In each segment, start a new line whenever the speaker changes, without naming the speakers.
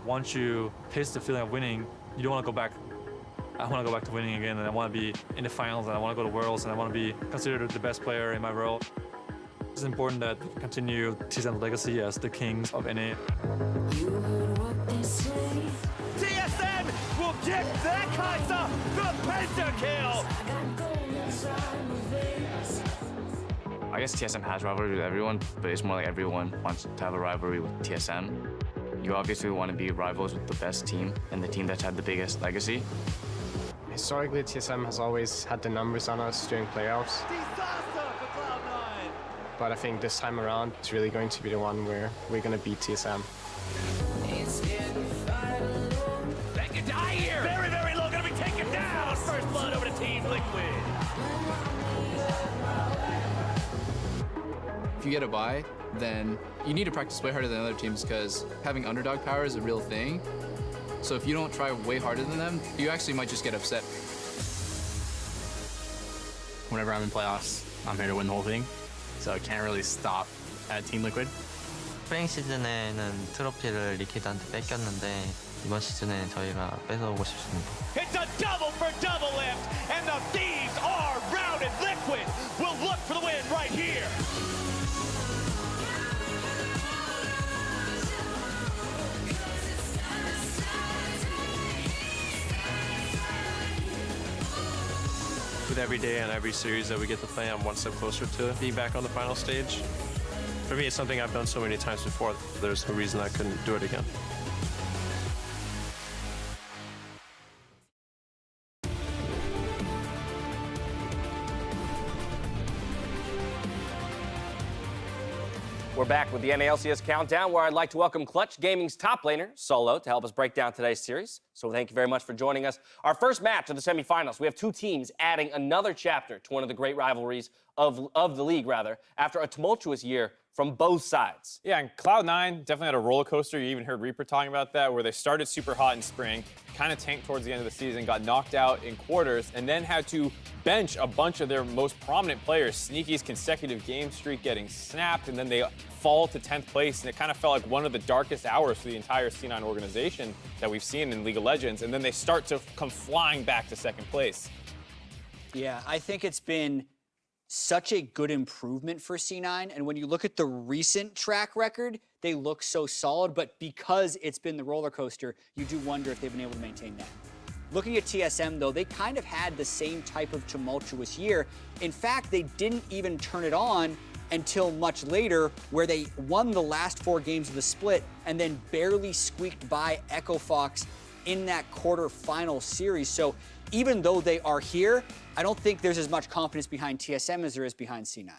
once you taste the feeling of winning, you don't want to go back. I want to go back to winning again, and I want to be in the finals, and I want to go to Worlds, and I want to be considered the best player in my role. It's important that we continue TSM's legacy as the kings of NA.
TSM will get that Kaiser the pentakill!
I guess TSM has rivalry with everyone, but it's more like everyone wants to have a rivalry with TSM. You obviously want to be rivals with the best team and the team that's had the biggest legacy.
Historically, TSM has always had the numbers on us during playoffs.
Disaster for Cloud9!
But I think this time around, it's really going to be the one where we're going to beat TSM.
They can die here! Very, very low, gonna be taken down! First blood over to Team Liquid!
If you get a bye, then you need to practice way harder than other teams because having underdog power is a real thing. So if you don't try way harder than them, you actually might just get upset.
Whenever I'm in playoffs, I'm here to win the whole thing. So I can't really stop at Team Liquid.
스프링 시즌에는 트로피를 리퀴드한테 뺏겼는데 이번 시즌에 저희가 뺏어오고 싶습니다.
It's a double for double lift, and the Thieves are routed. Liquid will look for the win right here.
With every day and every series that we get to play, I'm one step closer to being back on the final stage. For me, it's something I've done so many times before. There's no reason I couldn't do it again.
We're back with the NALCS Countdown, where I'd like to welcome Clutch Gaming's top laner, Solo, to help us break down today's series. So thank you very much for joining us. Our first match of the semifinals, we have two teams adding another chapter to one of the great rivalries of the league, after a tumultuous year from both sides.
Yeah, and Cloud9 definitely had a roller coaster. You even heard Reaper talking about that, where they started super hot in spring, kind of tanked towards the end of the season, got knocked out in quarters, and then had to bench a bunch of their most prominent players. Sneaky's consecutive game streak getting snapped, and then they fall to 10th place, and it kind of felt like one of the darkest hours for the entire C9 organization that we've seen in League of Legends, and then they start to come flying back to second place.
Yeah, I think it's been such a good improvement for C9, and when you look at the recent track record, they look so solid, but because it's been the roller coaster, you do wonder if they've been able to maintain that. Looking at TSM, though, they kind of had the same type of tumultuous year. In fact, they didn't even turn it on until much later, where they won the last 4 games of the split and then barely squeaked by Echo Fox in that quarterfinal series. So even though they are here, I don't think there's as much confidence behind TSM as there is behind C9.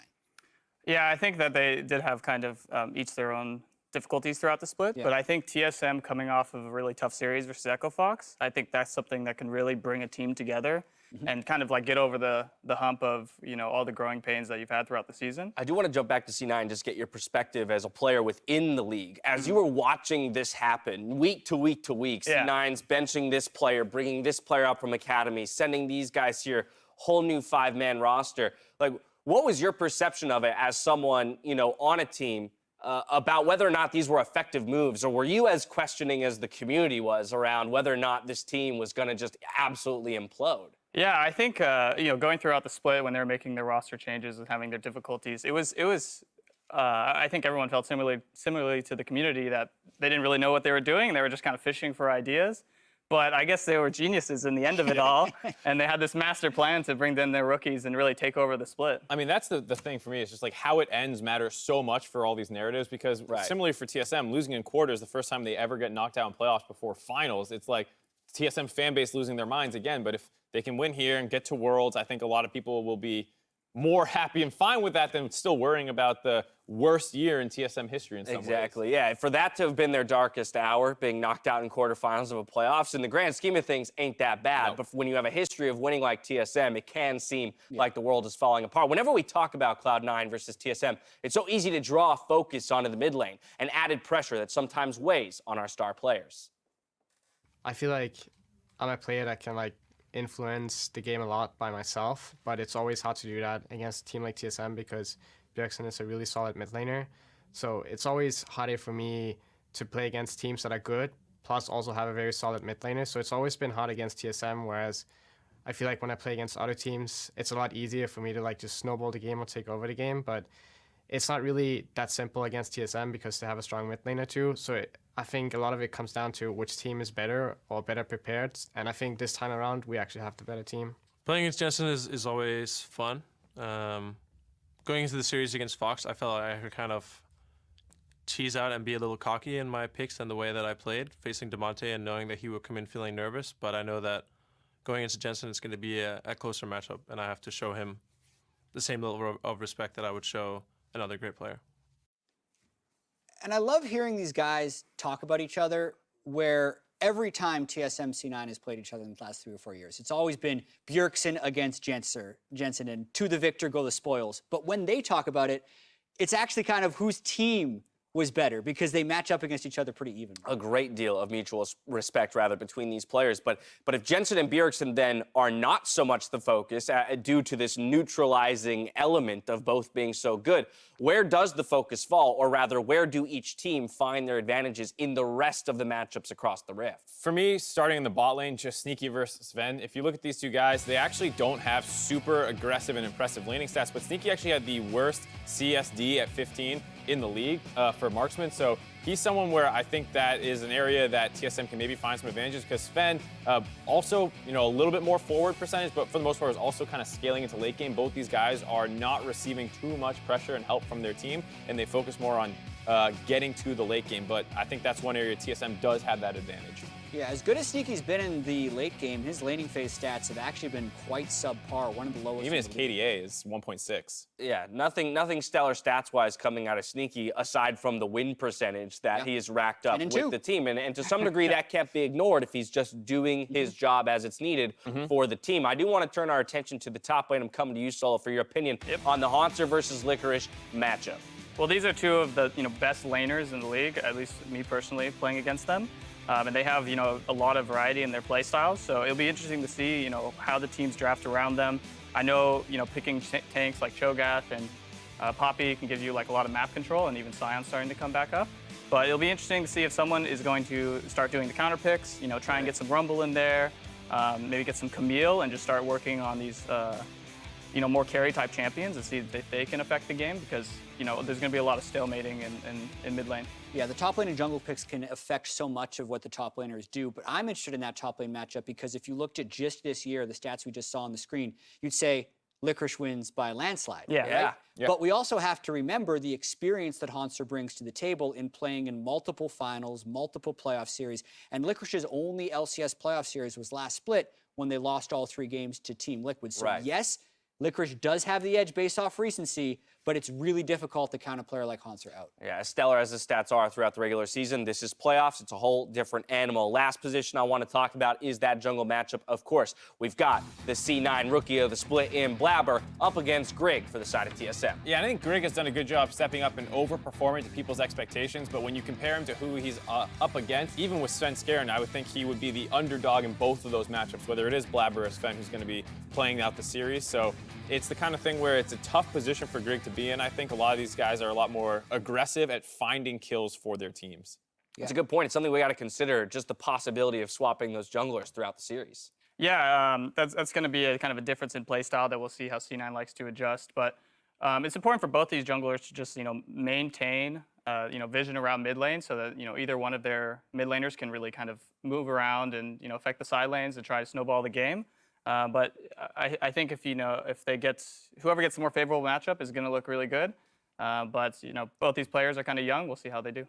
Yeah, I think that they did have kind of each their own difficulties throughout the split, but I think TSM coming off of a really tough series versus Echo Fox, I think that's something that can really bring a team together and kind of like get over the hump of, you know, all the growing pains that you've had throughout the season.
I do want to jump back to C9 and just get your perspective as a player within the league. As you were watching this happen week to week to week, C9's benching this player, bringing this player up from academy, sending these guys here, whole new 5-man roster. Like, what was your perception of it as someone, you know, on a team about whether or not these were effective moves, or were you as questioning as the community was around whether or not this team was going to just absolutely implode?
Yeah, I think you know, going throughout the split when they were making their roster changes and having their difficulties, it was I think everyone felt similarly to the community that they didn't really know what they were doing. They were just kind of fishing for ideas. But I guess they were geniuses in the end of it all, and they had this master plan to bring in their rookies and really take over the split.
I mean, that's the thing for me. It's just like how it ends matters so much for all these narratives, because similarly for TSM, losing in quarters, the first time they ever get knocked out in playoffs before finals, it's like TSM fan base losing their minds again. But if they can win here and get to Worlds, I think a lot of people will be more happy and fine with that than still worrying about the worst year in TSM history in some ways.
Exactly, yeah. For that to have been their darkest hour, being knocked out in quarterfinals of a playoffs, in the grand scheme of things, ain't that bad. No. But when you have a history of winning like TSM, it can seem like the world is falling apart. Whenever we talk about Cloud9 versus TSM, it's so easy to draw focus onto the mid lane and added pressure that sometimes weighs on our star players.
I feel like I'm a player that can influence the game a lot by myself, but it's always hard to do that against a team like TSM because Bjergsen is a really solid mid laner. So it's always harder for me to play against teams that are good plus also have a very solid mid laner. So it's always been hard against TSM, whereas I feel like when I play against other teams, it's a lot easier for me to like just snowball the game or take over the game. But it's not really that simple against TSM because they have a strong mid laner too. So I think a lot of it comes down to which team is better or better prepared. And I think this time around, we actually have the better team.
Playing against Jensen is always fun. Going into the series against Fox, I felt like I could kind of tease out and be a little cocky in my picks and the way that I played, facing Demonte and knowing that he would come in feeling nervous. But I know that going into Jensen, it's going to be a closer matchup, and I have to show him the same level of respect that I would show another great player.
And I love hearing these guys talk about each other, where every time TSM C9 has played each other in the last 3 or 4 years, it's always been Bjergsen against Jensen, and to the victor go the spoils. But when they talk about it, it's actually kind of whose team was better because they match up against each other pretty evenly.
A great deal of mutual respect, rather, between these players. But if Jensen and Bjergsen then are not so much the focus due to this neutralizing element of both being so good, where does the focus fall? Or rather, where do each team find their advantages in the rest of the matchups across the Rift?
For me, starting in the bot lane, just Sneaky versus Sven. If you look at these two guys, they actually don't have super aggressive and impressive laning stats, but Sneaky actually had the worst CSD at 15 in the league for marksman. So he's someone where I think that is an area that TSM can maybe find some advantages, because Sven also, a little bit more forward percentage, but for the most part is also kind of scaling into late game. Both these guys are not receiving too much pressure and help from their team, and they focus more on getting to the late game. But I think that's one area TSM does have that advantage.
Yeah, as good as Sneaky's been in the late game, his laning phase stats have actually been quite subpar, one of the lowest.
Even his KDA is 1.6.
Yeah, nothing stellar stats-wise coming out of Sneaky, aside from the win percentage that he has racked up with the team. And to some degree, that can't be ignored if he's just doing his job as it's needed for the team. I do want to turn our attention to the top lane. I'm coming to you, Solo, for your opinion on the Haunter versus Licorice matchup.
Well, these are two of the best laners in the league, at least me personally, playing against them. And they have, a lot of variety in their play styles. So it'll be interesting to see, how the teams draft around them. I know, picking tanks like Cho'Gath and Poppy can give you like a lot of map control, and even Sion's starting to come back up. But it'll be interesting to see if someone is going to start doing the counter picks, try and get some Rumble in there, maybe get some Camille and just start working on these, more carry type champions and see if they can affect the game, because, there's going to be a lot of stalemating in mid lane.
Yeah, the top lane and jungle picks can affect so much of what the top laners do, but I'm interested in that top lane matchup because if you looked at just this year, the stats we just saw on the screen, you'd say Licorice wins by a landslide.
Yeah.
Right? Yeah. But we also have to remember the experience that Haunter brings to the table in playing in multiple finals, multiple playoff series, and Licorice's only LCS playoff series was last split when they lost all 3 games to Team Liquid. So yes, Licorice does have the edge based off recency, but it's really difficult to count a player like Haunter out.
Yeah, as stellar as the stats are throughout the regular season, this is playoffs. It's a whole different animal. Last position I want to talk about is that jungle matchup. Of course, we've got the C9 rookie of the split in Blabber up against Grig for the side of TSM.
Yeah, I think Grig has done a good job stepping up and overperforming to people's expectations, but when you compare him to who he's up against, even with Sven Skaren, I would think he would be the underdog in both of those matchups, whether it is Blabber or Sven who's going to be playing out the series. So it's the kind of thing where it's a tough position for Grig to be in. I think a lot of these guys are a lot more aggressive at finding kills for their teams.
That's a good point. It's something we got to consider, just the possibility of swapping those junglers throughout the series.
Yeah, that's going to be a kind of a difference in play style that we'll see how C9 likes to adjust. But it's important for both these junglers to just maintain vision around mid lane, so that either one of their mid laners can really kind of move around and affect the side lanes and try to snowball the game. But I think if whoever gets the more favorable matchup is going to look really good. But both these players are kind of young. We'll see how they do.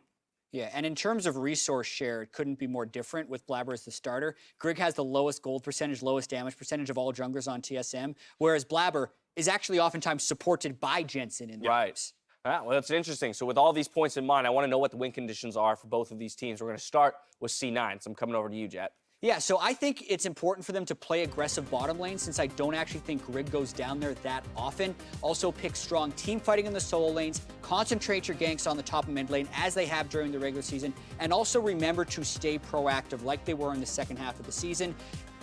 Yeah, and in terms of resource share, it couldn't be more different with Blabber as the starter. Grig has the lowest gold percentage, lowest damage percentage of all junglers on TSM, whereas Blabber is actually oftentimes supported by Jensen in the games.
Well, that's interesting. So with all these points in mind, I want to know what the win conditions are for both of these teams. We're going to start with C9, so I'm coming over to you, Jet.
Yeah, so I think it's important for them to play aggressive bottom lane, since I don't actually think Grig goes down there that often. Also pick strong team fighting in the solo lanes, concentrate your ganks on the top of mid lane as they have during the regular season, and also remember to stay proactive like they were in the second half of the season.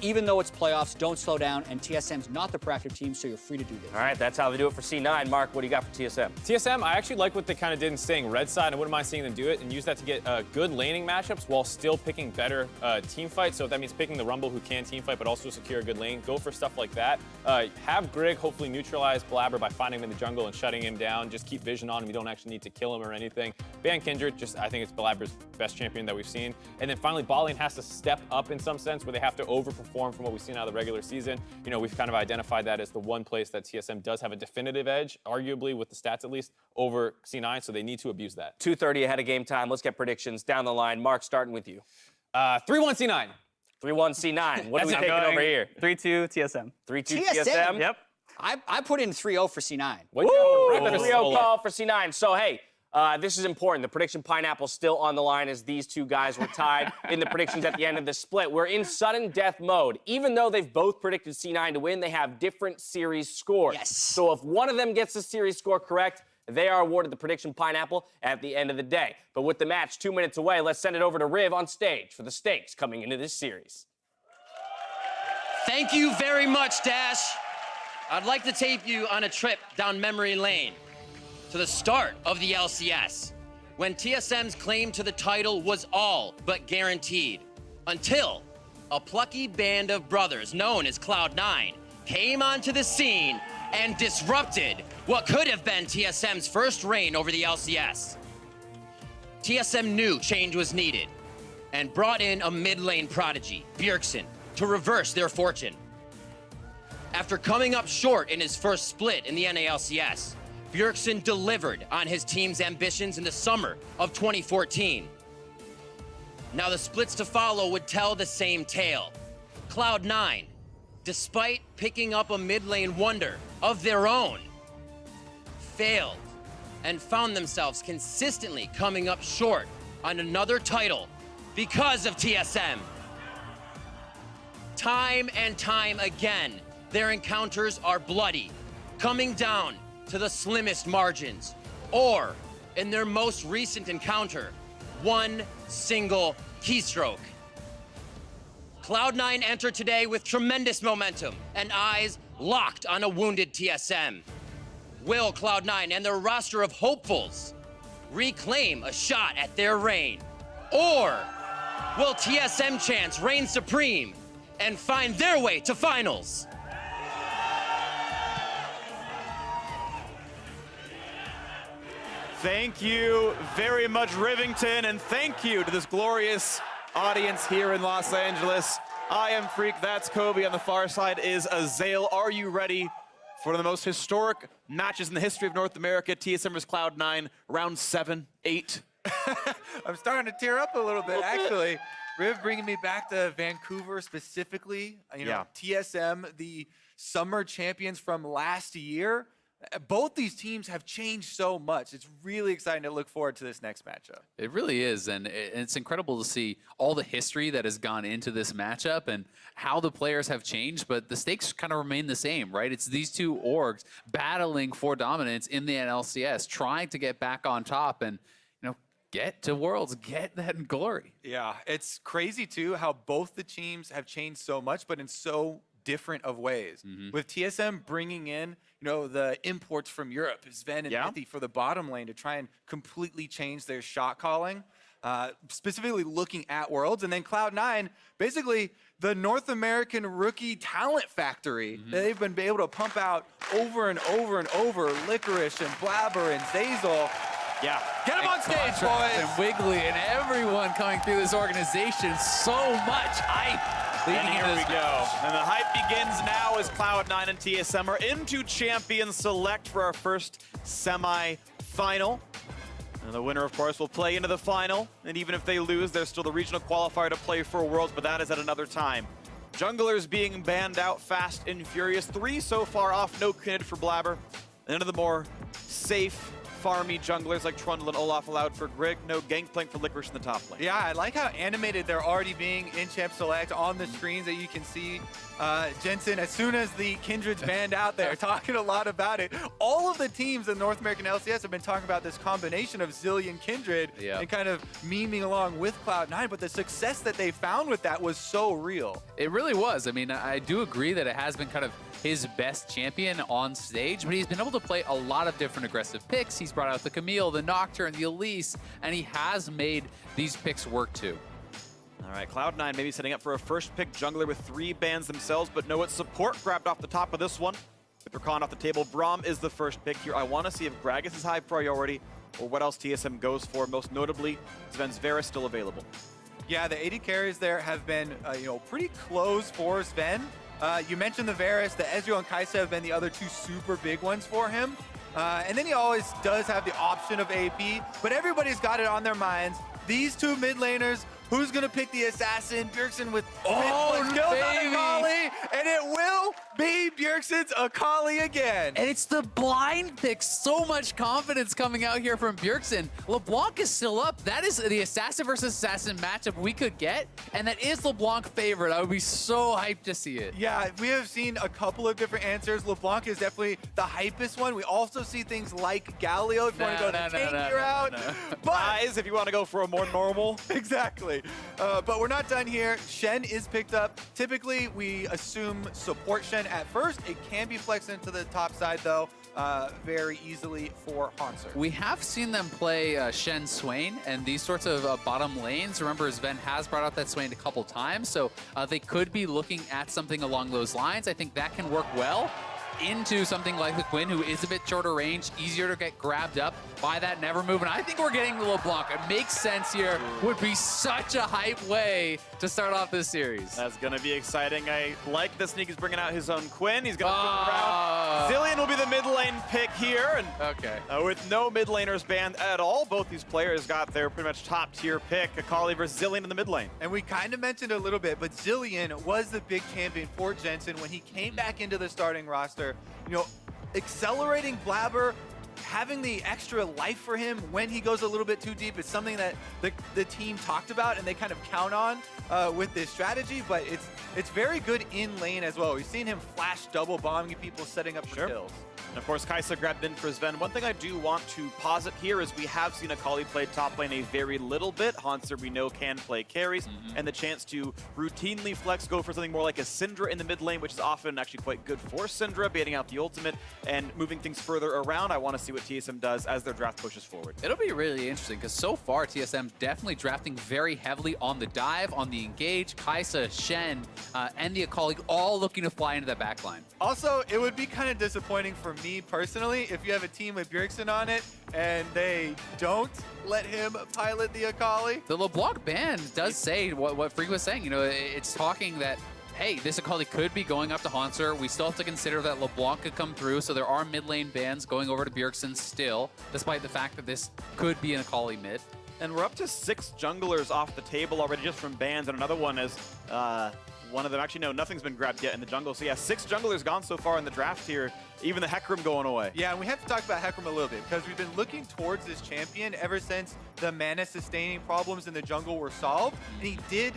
even though it's playoffs, don't slow down, and TSM's not the proactive team, so you're free to do this.
All right, that's how they do it for C9. Mark, what do you got for TSM?
TSM, I actually like what they kind of did in staying red side. I wouldn't mind seeing them do it and use that to get good laning matchups while still picking better team fights. So if that means picking the Rumble who can team fight but also secure a good lane, go for stuff like that. Have Grig hopefully neutralize Blabber by finding him in the jungle and shutting him down. Just keep vision on him. You don't actually need to kill him or anything. Ban Kindred, I think it's Blabber's best champion that we've seen. And then finally, bot lane has to step up in some sense where they have to overperform from what we've seen out of the regular season. You know, we've kind of identified that as the one place that TSM does have a definitive edge, arguably with the stats at least, over C9, so they need to abuse that.
2:30 ahead of game time. Let's get predictions down the line. Mark, starting with you.
3-1 C9.
3-1 C9. What are we taking over here?
3-2 TSM.
3-2 TSM?
Yep.
I put in 3-0 for C9.
Woo! The 3-0 call for C9. So, hey, this is important. The prediction pineapple's still on the line as these two guys were tied in the predictions at the end of the split. We're in sudden death mode. Even though they've both predicted C9 to win, they have different series scores.
Yes.
So if one of them gets the series score correct, they are awarded the prediction pineapple at the end of the day. But with the match 2 minutes away, let's send it over to Riv on stage for the stakes coming into this series.
Thank you very much, Dash. I'd like to take you on a trip down memory lane to the start of the LCS, when TSM's claim to the title was all but guaranteed, until a plucky band of brothers known as Cloud9 came onto the scene and disrupted what could have been TSM's first reign over the LCS. TSM knew change was needed and brought in a mid-lane prodigy, Bjergsen, to reverse their fortune. After coming up short in his first split in the NALCS, Bjergsen delivered on his team's ambitions in the summer of 2014. Now the splits to follow would tell the same tale. Cloud9, despite picking up a mid-lane wonder of their own, failed and found themselves consistently coming up short on another title because of TSM. Time and time again, their encounters are bloody, coming down to the slimmest margins, or, in their most recent encounter, one single keystroke. Cloud9 entered today with tremendous momentum and eyes locked on a wounded TSM. Will Cloud9 and their roster of hopefuls reclaim a shot at their reign? Or will TSM chance reign supreme and find their way to finals?
Thank you very much, Rivington, and thank you to this glorious audience here in Los Angeles. I am Freak, that's Kobe. On the far side is Azael. Are you ready for the most historic matches in the history of North America? TSM vs Cloud9, round 7, 8.
I'm starting to tear up a little bit, actually. Riv bringing me back to Vancouver specifically. You know, TSM, the summer champions from last year. Both these teams have changed so much. It's really exciting to look forward to this next matchup.
It really is, and it's incredible to see all the history that has gone into this matchup and how the players have changed, but the stakes kind of remain the same, right? It's these two orgs battling for dominance in the NLCS, trying to get back on top and, you know, get to Worlds, get that glory.
Yeah, it's crazy, too, how both the teams have changed so much, but in so different of ways. With TSM bringing in, you know, the imports from Europe, Sven and Mithy for the bottom lane to try and completely change their shot calling, specifically looking at Worlds. And then Cloud9, basically the North American rookie talent factory that they've been able to pump out over and over and over, Licorice and Blabber and Zazel.
Yeah.
Get him on stage, boys!
And Wiggly and everyone coming through this organization, so much hype.
And here we go. And the hype begins now as Cloud9 and TSM are into Champion Select for our first semi-final. And the winner, of course, will play into the final. And even if they lose, there's still the regional qualifier to play for Worlds, but that is at another time. Junglers being banned out fast and furious. 3 so far off, no Kindred for Blabber. And into the more safe farmy junglers like Trundle and Olaf allowed for Grig. No Gangplank for Licorice in the top lane.
Yeah, I like how animated they're already being in Champ Select on the screens that you can see. Jensen, as soon as the Kindred's banned out there, talking a lot about it. All of the teams in North American LCS have been talking about this combination of Zilean Kindred and kind of memeing along with Cloud9, but the success that they found with that was so real.
It really was. I mean, I do agree that it has been kind of his best champion on stage, but he's been able to play a lot of different aggressive picks. He's brought out the Camille, the Nocturne, the Elise, and he has made these picks work too.
All right, Cloud9 maybe setting up for a first pick jungler with 3 bans themselves, but no, it's support grabbed off the top of this one. With Rakan off the table, Braum is the first pick here. I want to see if Gragas is high priority or what else TSM goes for. Most notably, Sven's Varus still available.
Yeah, the AD carries there have been, pretty close for Sven. You mentioned the Varus, the Ezreal and Kai'Sa have been the other 2 super big ones for him. And then he always does have the option of AP, but everybody's got it on their minds. These 2 mid laners, who's going to pick the assassin? Bjergsen with skills on Akali, and it will be Bjergsen's Akali again.
And it's the blind pick. So much confidence coming out here from Bjergsen. LeBlanc is still up. That is the assassin versus assassin matchup we could get, and that is LeBlanc favorite. I would be so hyped to see it.
Yeah, we have seen a couple of different answers. LeBlanc is definitely the hypest one. We also see things like Galio if you want to go the tanky route. But
Eyes if you want to go for a more normal.
Exactly. But we're not done here. Shen is picked up. Typically, we assume support Shen at first. It can be flexed into the top side, though, very easily for Hanser.
We have seen them play Shen Swain and these sorts of bottom lanes. Remember, Sven has brought out that Swain a couple times, so they could be looking at something along those lines. I think that can work well into something like the Quinn, who is a bit shorter range, easier to get grabbed up by that never move. And I think we're getting the LeBlanc. It makes sense here. Would be such a hype way to start off this series.
That's going to be exciting. I like the sneak. He's bringing out his own Quinn. He's going to flip around. Zilean will be the mid lane pick here. And with no mid laners banned at all, both these players got their pretty much top tier pick. Akali versus Zilean in the mid lane.
And we kind of mentioned a little bit, but Zilean was the big champion for Jensen when he came back into the starting roster. Accelerating Blabber, having the extra life for him when he goes a little bit too deep is something that the team talked about and they kind of count on with this strategy, but it's very good in lane as well. We've seen him flash double bombing people, setting up for kills.
And of course, Kai'Sa grabbed in for Sven. One thing I do want to posit here is we have seen Akali play top lane a very little bit. Hanser, we know, can play carries, and the chance to routinely flex, go for something more like a Syndra in the mid lane, which is often actually quite good for Syndra, baiting out the ultimate and moving things further around. I want to see what TSM does as their draft pushes forward.
It'll be really interesting because so far TSM definitely drafting very heavily on the dive, on the engage. Kai'Sa, Shen, and the Akali all looking to fly into that backline.
Also, it would be kind of disappointing for me personally if you have a team with Bjergsen on it and they don't let him pilot the Akali.
The LeBlanc ban does say what Freak was saying. It's talking that, hey, this Akali could be going up to Hanser. We still have to consider that LeBlanc could come through, so there are mid lane bans going over to Bjergsen still, despite the fact that this could be an Akali mid.
And we're up to 6 junglers off the table already just from bans, and another one is one of them. Actually, no, nothing's been grabbed yet in the jungle. So yeah, 6 junglers gone so far in the draft here. Even the Hecarim going away.
Yeah, and we have to talk about Hecarim a little bit because we've been looking towards this champion ever since the mana sustaining problems in the jungle were solved. And he did,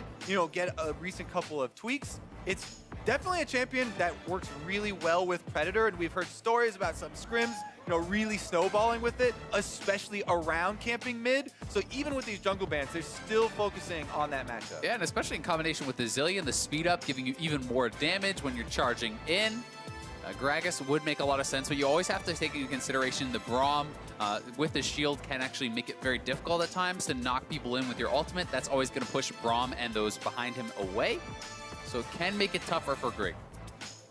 get a recent couple of tweaks. It's definitely a champion that works really well with Predator, and we've heard stories about some scrims, really snowballing with it, especially around camping mid. So even with these jungle bans, they're still focusing on that matchup.
Yeah, and especially in combination with the Zilean, the speed up, giving you even more damage when you're charging in. Gragas would make a lot of sense, but you always have to take into consideration the Braum with the shield can actually make it very difficult at times to knock people in with your ultimate. That's always going to push Braum and those behind him away. So it can make it tougher for Grig.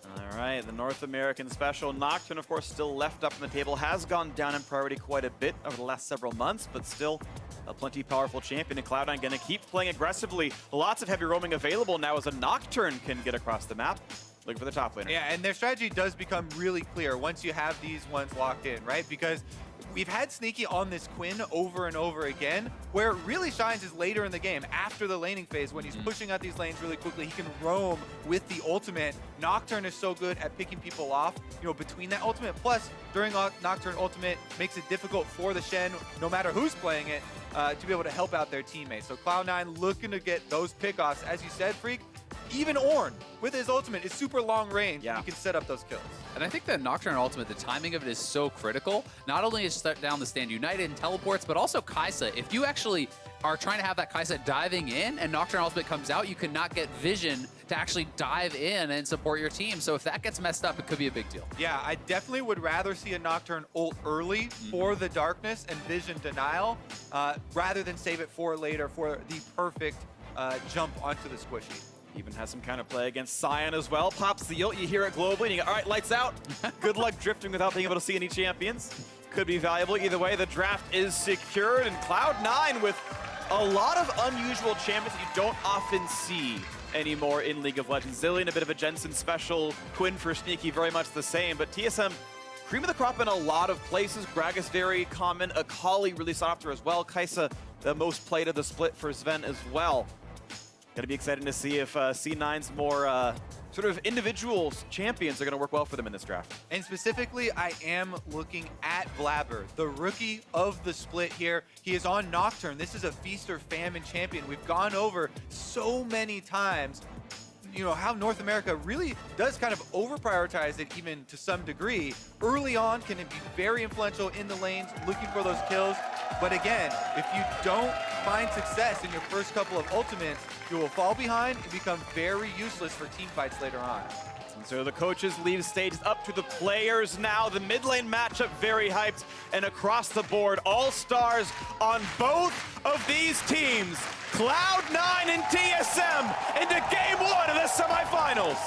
All right, the North American special. Nocturne, of course, still left up on the table. Has gone down in priority quite a bit over the last several months, but still a plenty powerful champion. And Cloud9 going to keep playing aggressively. Lots of heavy roaming available now as a Nocturne can get across the map. looking for the top laner.
Yeah, and their strategy does become really clear once you have these ones locked in, right? Because we've had Sneaky on this Quinn over and over again. Where it really shines is later in the game, after the laning phase, when he's pushing out these lanes really quickly. He can roam with the ultimate. Nocturne is so good at picking people off, between that ultimate. Plus, during Nocturne ultimate, makes it difficult for the Shen, no matter who's playing it, to be able to help out their teammates. So Cloud9 looking to get those pickoffs. As you said, Freak, even Ornn, with his ultimate, is super long range. Yeah. He can set up those kills.
And I think that Nocturne ultimate, the timing of it is so critical. Not only is shut down the Stand United and teleports, but also Kai'Sa. If you actually are trying to have that Kai'Sa diving in and Nocturne ultimate comes out, you cannot get vision to actually dive in and support your team. So if that gets messed up, it could be a big deal.
Yeah, I definitely would rather see a Nocturne ult early for the darkness and vision denial, rather than save it for later for the perfect jump onto the squishy.
Even has some kind of play against Sion as well. Pops the ult, you hear it globally, and you go, all right, lights out. Good luck drifting without being able to see any champions. Could be valuable. Either way, the draft is secured, and Cloud9 with a lot of unusual champions that you don't often see anymore in League of Legends. Zillion, a bit of a Jensen special. Quinn for Sneaky, very much the same. But TSM, cream of the crop in a lot of places. Gragas very common. Akali really sought after as well. Kai'Sa, the most played of the split for Sven as well. Going to be exciting to see if C9's more sort of individual champions are going to work well for them in this draft.
And specifically, I am looking at Blabber, the rookie of the split here. He is on Nocturne. This is a feast or famine champion. We've gone over so many times, how North America really does kind of over-prioritize it even to some degree. Early on, can it be very influential in the lanes, looking for those kills. But again, if you don't find success in your first couple of ultimates, you will fall behind and become very useless for team fights later on.
And so the coaches leave stage. Up to the players now. The mid lane matchup very hyped, and across the board, all stars on both of these teams. Cloud9 and TSM into game 1 of the semifinals.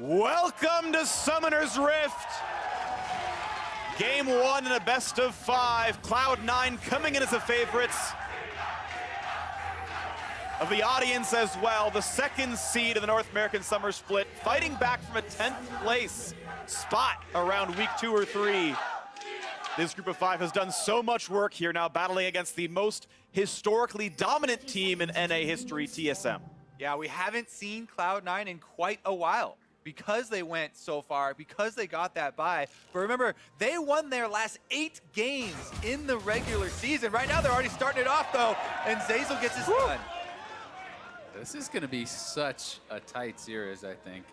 Welcome to Summoner's Rift. Game 1 in a best of 5. Cloud9 coming in as the favorites of the audience as well. The second seed of the North American Summer Split, fighting back from a 10th place spot around week 2 or 3. This group of 5 has done so much work here now, battling against the most historically dominant team in NA history, TSM.
Yeah, we haven't seen Cloud9 in quite a while, because they went so far, because they got that bye. But remember, they won their last 8 games in the regular season. Right now, they're already starting it off, though, and Zeyzal gets his done.
This is going to be such a tight series, I think.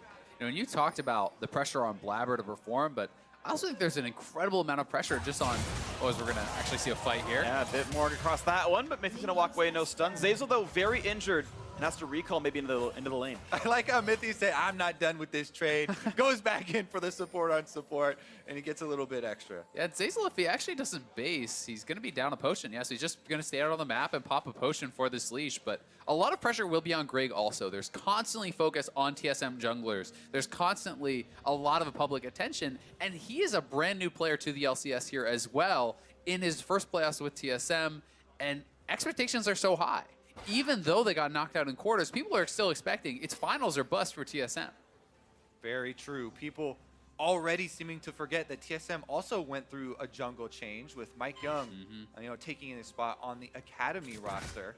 And you talked about the pressure on Blabber to perform, but I also think there's an incredible amount of pressure just on, as we're going to actually see a fight here.
Yeah, a bit more across that one, but Mithy's going to walk away, no stun. Zeyzal, though, very injured, and has to recall maybe into the lane.
I like how Mithy said, I'm not done with this trade. Goes back in for the support on support, and he gets a little bit extra.
Yeah, Zeyzal, if he actually doesn't base, he's going to be down a potion. Yeah, so he's just going to stay out on the map and pop a potion for this leash. But a lot of pressure will be on Greg also. There's constantly focus on TSM junglers. There's constantly a lot of public attention, and he is a brand new player to the LCS here as well in his first playoffs with TSM, and expectations are so high. Even though they got knocked out in quarters, people are still expecting it's finals or bust for TSM.
Very true. People already seeming to forget that TSM also went through a jungle change with Mike Young, taking in his spot on the Academy roster.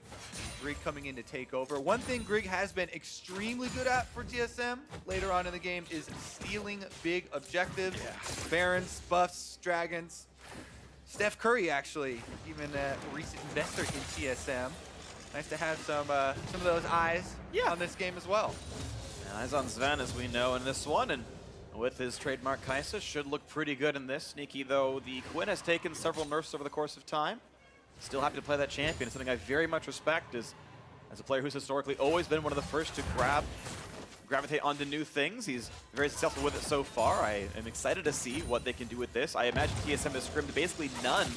Grig coming in to take over. One thing Grig has been extremely good at for TSM later on in the game is stealing big objectives. Yeah. Barons, buffs, dragons. Steph Curry, actually, even a recent investor in TSM. Nice to have some of those eyes on this game as well.
Eyes on Sven, as we know in this one, and with his trademark Kai'Sa, should look pretty good in this. Sneaky, though, the Quinn has taken several nerfs over the course of time. Still happy to play that champion. It's something I very much respect as a player who's historically always been one of the first to gravitate onto new things. He's very successful with it so far. I am excited to see what they can do with this. I imagine TSM has scrimmed basically none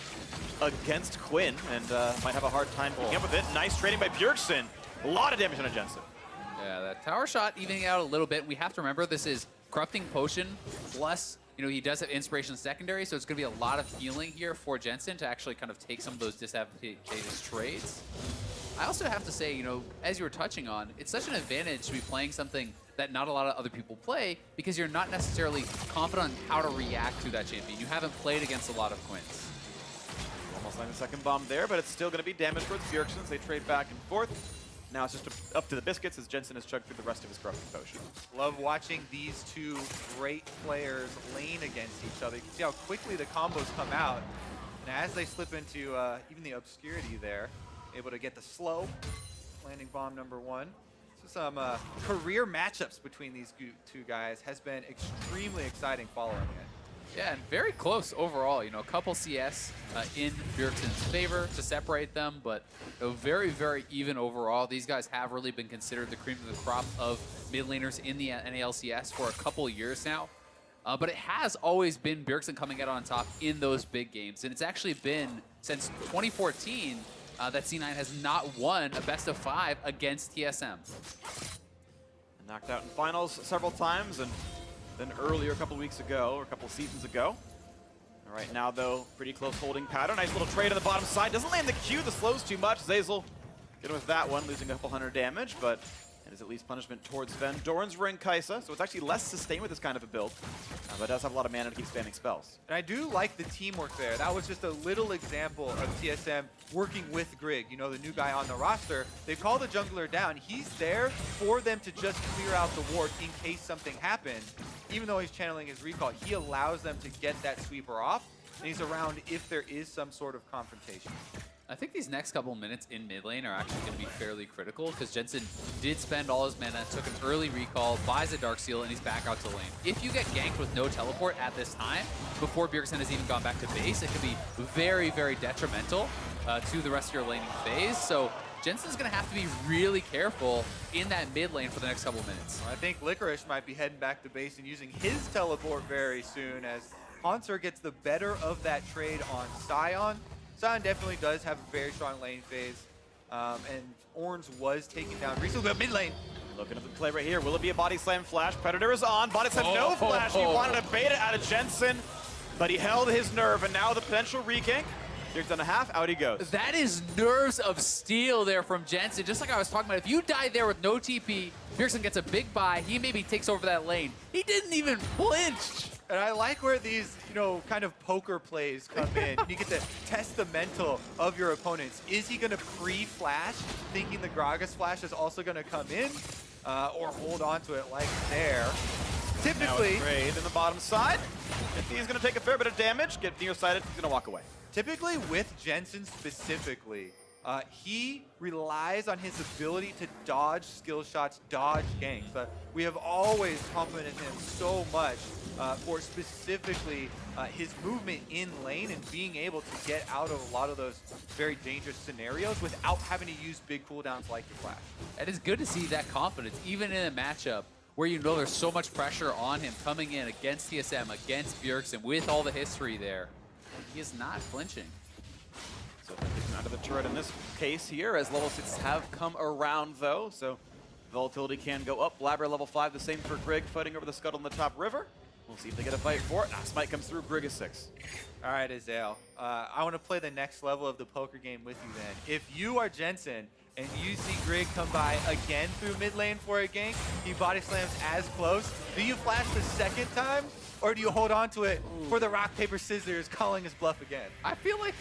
against Quinn, and might have a hard time picking up with it. Nice trading by Bjergsen. A lot of damage on a Jensen.
Yeah, that tower shot evening out a little bit. We have to remember this is Corrupting Potion plus, you know, he does have Inspiration Secondary, so it's going to be a lot of healing here for Jensen to actually kind of take some of those disadvantageous trades. I also have to say, you know, as you were touching on, it's such an advantage to be playing something that not a lot of other people play because you're not necessarily confident on how to react to that champion. You haven't played against a lot of Quinns.
Almost like the second bomb there, but it's still going to be damage towards Bjergsen. They trade back and forth. Now it's just up to the biscuits as Jensen has chugged through the rest of his Corrupting Potion.
Love watching these two great players lane against each other. You can see how quickly the combos come out. And as they slip into even the obscurity there, able to get the slow, landing bomb number 1. So some career matchups between these two guys has been extremely exciting following it.
Yeah, and very close overall. You know, a couple CS in Bjergsen's favor to separate them, but very, very even overall. These guys have really been considered the cream of the crop of mid laners in the NALCS for a couple years now. But it has always been Bjergsen coming out on top in those big games. And it's actually been since 2014 that C9 has not won a best of 5 against TSM.
Knocked out in finals several times, and then earlier a couple weeks ago, or a couple seasons ago. All right, now though, pretty close holding pattern. Nice little trade on the bottom side. Doesn't land the Q, the slow's too much. Zazel getting with that one, losing a couple hundred damage, but it is at least punishment towards Sven. Doran's ring Kaisa, so it's actually less sustained with this kind of a build, but does have a lot of mana to keep spamming spells.
And I do like the teamwork there. That was just a little example of TSM working with Grig, you know, the new guy on the roster. They call the jungler down. He's there for them to just clear out the ward in case something happens. Even though he's channeling his recall, he allows them to get that sweeper off, and he's around if there is some sort of confrontation.
I think these next couple minutes in mid lane are actually going to be fairly critical because Jensen did spend all his mana, took an early recall, buys a Darksteel, and he's back out to lane. If you get ganked with no teleport at this time, before Bjergsen has even gone back to base, it could be very, very detrimental to the rest of your laning phase. So Jensen's going to have to be really careful in that mid lane for the next couple minutes.
Well, I think Licorice might be heading back to base and using his teleport very soon as Haunter gets the better of that trade on Sion. Sion definitely does have a very strong lane phase, and Orange was taken down recently, but mid lane.
Looking at the play right here. Will it be a body slam flash? Predator is on. Body slam, no flash. He wanted to bait it out of Jensen, but he held his nerve, and now the potential regank. Here's done a half, out he goes.
That is nerves of steel there from Jensen. Just like I was talking about, if you die there with no TP, Bjergsen gets a big buy. He maybe takes over that lane. He didn't even flinch.
And I like where these, you know, kind of poker plays come in. You get to test the mental of your opponents. Is he going to pre-flash, thinking the Gragas flash is also going to come in, or hold on to it like there? Typically,
now trade in the bottom side. He's going to take a fair bit of damage, get nearsighted, he's going to walk away.
Typically with Jensen specifically, he relies on his ability to dodge skill shots, dodge ganks. We have always complimented him so much for specifically his movement in lane and being able to get out of a lot of those very dangerous scenarios without having to use big cooldowns like your flash.
It is good to see that confidence, even in a matchup where you know there's so much pressure on him coming in against TSM, against Bjergsen, with all the history there. He is not flinching.
So taken out of the turret in this case here, as level 6 have come around though, so volatility can go up. Blabber level 5, the same for Grig, fighting over the scuttle in the top river. We'll see if they get a fight for it. Smite comes through, Grig is 6.
All right, Azael, I want to play the next level of the poker game with you then. If you are Jensen and you see Grig come by again through mid lane for a gank, he body slams as close, do you flash the second time? Or do you hold on to it for the rock, paper, scissors, calling his bluff again?
I feel like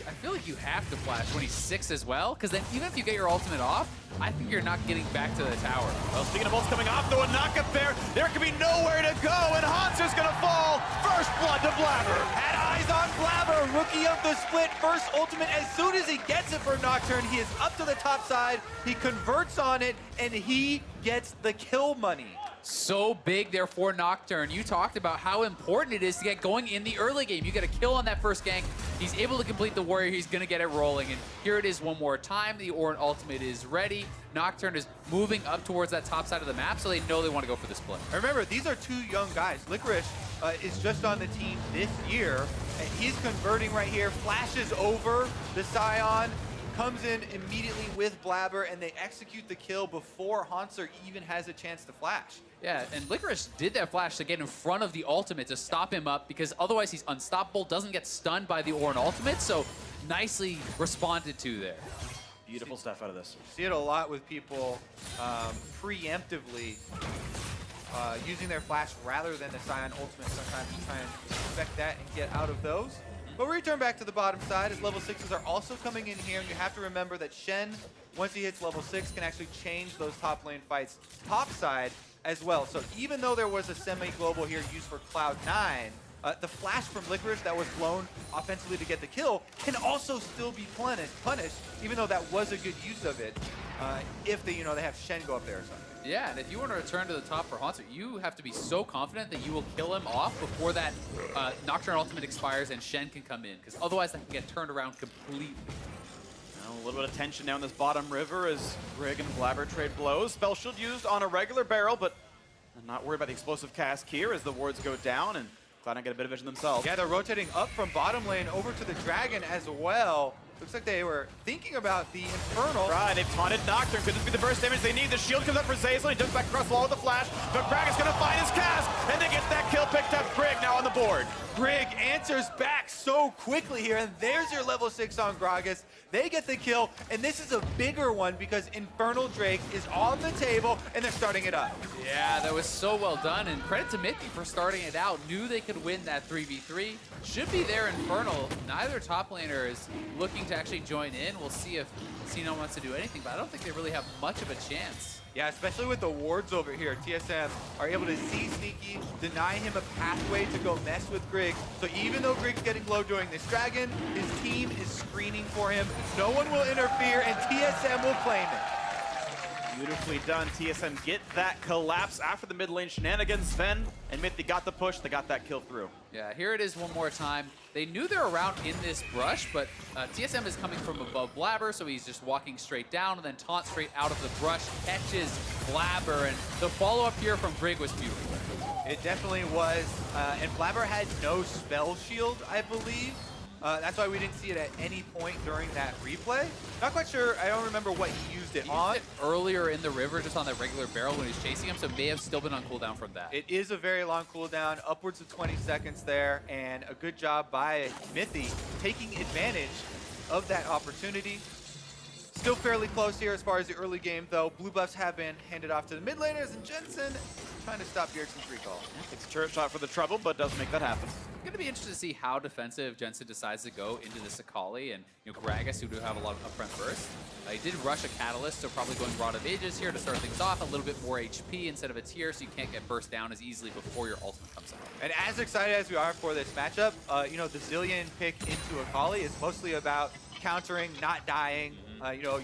you have to flash when he's 6 as well, because then even if you get your ultimate off, I think you're not getting back to the tower.
Well, speaking of ults coming off, though, a knockup there could be nowhere to go, and Haunter's gonna fall. First blood to Blabber.
Had eyes on Blabber, rookie of the split, first ultimate. As soon as he gets it for Nocturne, he is up to the top side, he converts on it, and he gets the kill money.
So big there for Nocturne. You talked about how important it is to get going in the early game. You get a kill on that first gank. He's able to complete the warrior. He's going to get it rolling. And here it is one more time. The Orin ultimate is ready. Nocturne is moving up towards that top side of the map, so they know they want to go for the split.
Remember, these are two young guys. Licorice is just on the team this year. And he's converting right here, flashes over the Scion, comes in immediately with Blabber, and they execute the kill before Haunter even has a chance to flash.
Yeah, and Licorice did that flash to get in front of the ultimate to stop him up, because otherwise he's unstoppable, doesn't get stunned by the Orin ultimate, so nicely responded to there.
Beautiful stuff out of this.
See it a lot with people preemptively using their flash rather than the Scion ultimate sometimes to try and expect that and get out of those. But we return back to the bottom side as level 6s are also coming in here, and you have to remember that Shen, once he hits level 6, can actually change those top lane fights top side as well. So even though there was a semi-global here used for Cloud9, the flash from Licorice that was blown offensively to get the kill can also still be punished, even though that was a good use of it, if they, they have Shen go up there or something.
Yeah, and if you want to return to the top for Haunter, you have to be so confident that you will kill him off before that Nocturne ultimate expires and Shen can come in, because otherwise that can get turned around completely.
A little bit of tension down this bottom river as Brig and Blabber trade blows. Spell Shield used on a regular barrel, but I'm not worried about the explosive cask here as the wards go down and Cloud9 get a bit of vision themselves.
Yeah, they're rotating up from bottom lane over to the Dragon as well. Looks like they were thinking about the Infernal.
Right, they've taunted Nocturne. Could this be the burst damage they need? The shield comes up for Zayzlin. He jumps back across the wall with the flash. But Gragas gonna find his cask, and they get that kill picked up. Brig now on the board.
Brig answers back so quickly here, and there's your level 6 on Gragas. They get the kill, and this is a bigger one because Infernal Drake is on the table, and they're starting it up.
Yeah, that was so well done, and credit to Mithy for starting it out. Knew they could win that 3v3. Should be there Infernal. Neither top laner is looking to actually join in. We'll see if C9 wants to do anything, but I don't think they really have much of a chance.
Yeah, especially with the wards over here. TSM are able to see Sneaky, deny him a pathway to go mess with Grig. So even though Grig's getting low during this Dragon, his team is screening for him. No one will interfere, and TSM will claim it.
Beautifully done. TSM get that collapse after the mid lane shenanigans. Sven and Mithy got the push. They got that kill through.
Yeah, here it is one more time. They knew they were around in this brush, but TSM is coming from above Blabber, so he's just walking straight down and then taunt straight out of the brush, catches Blabber, and the follow-up here from Brig was beautiful.
It definitely was, and Blabber had no spell shield, I believe. That's why we didn't see it at any point during that replay. Not quite sure, I don't remember what he used it on.
Used it earlier in the river, just on that regular barrel when he's chasing him, so it may have still been on cooldown from that.
It is a very long cooldown, upwards of 20 seconds there, and a good job by Mithy taking advantage of that opportunity. Still fairly close here as far as the early game, though. Blue buffs have been handed off to the mid laners, and Jensen trying to stop Bjergsen's recall.
Takes a turret shot for the trouble, but doesn't make that happen.
It's going to be interesting to see how defensive Jensen decides to go into this Akali and Gragas, who do have a lot of upfront burst. He did rush a Catalyst, so probably going Rod of Ages here to start things off. A little bit more HP instead of a tier, so you can't get burst down as easily before your ultimate comes out.
And as excited as we are for this matchup, the Zillion pick into Akali is mostly about countering, not dying.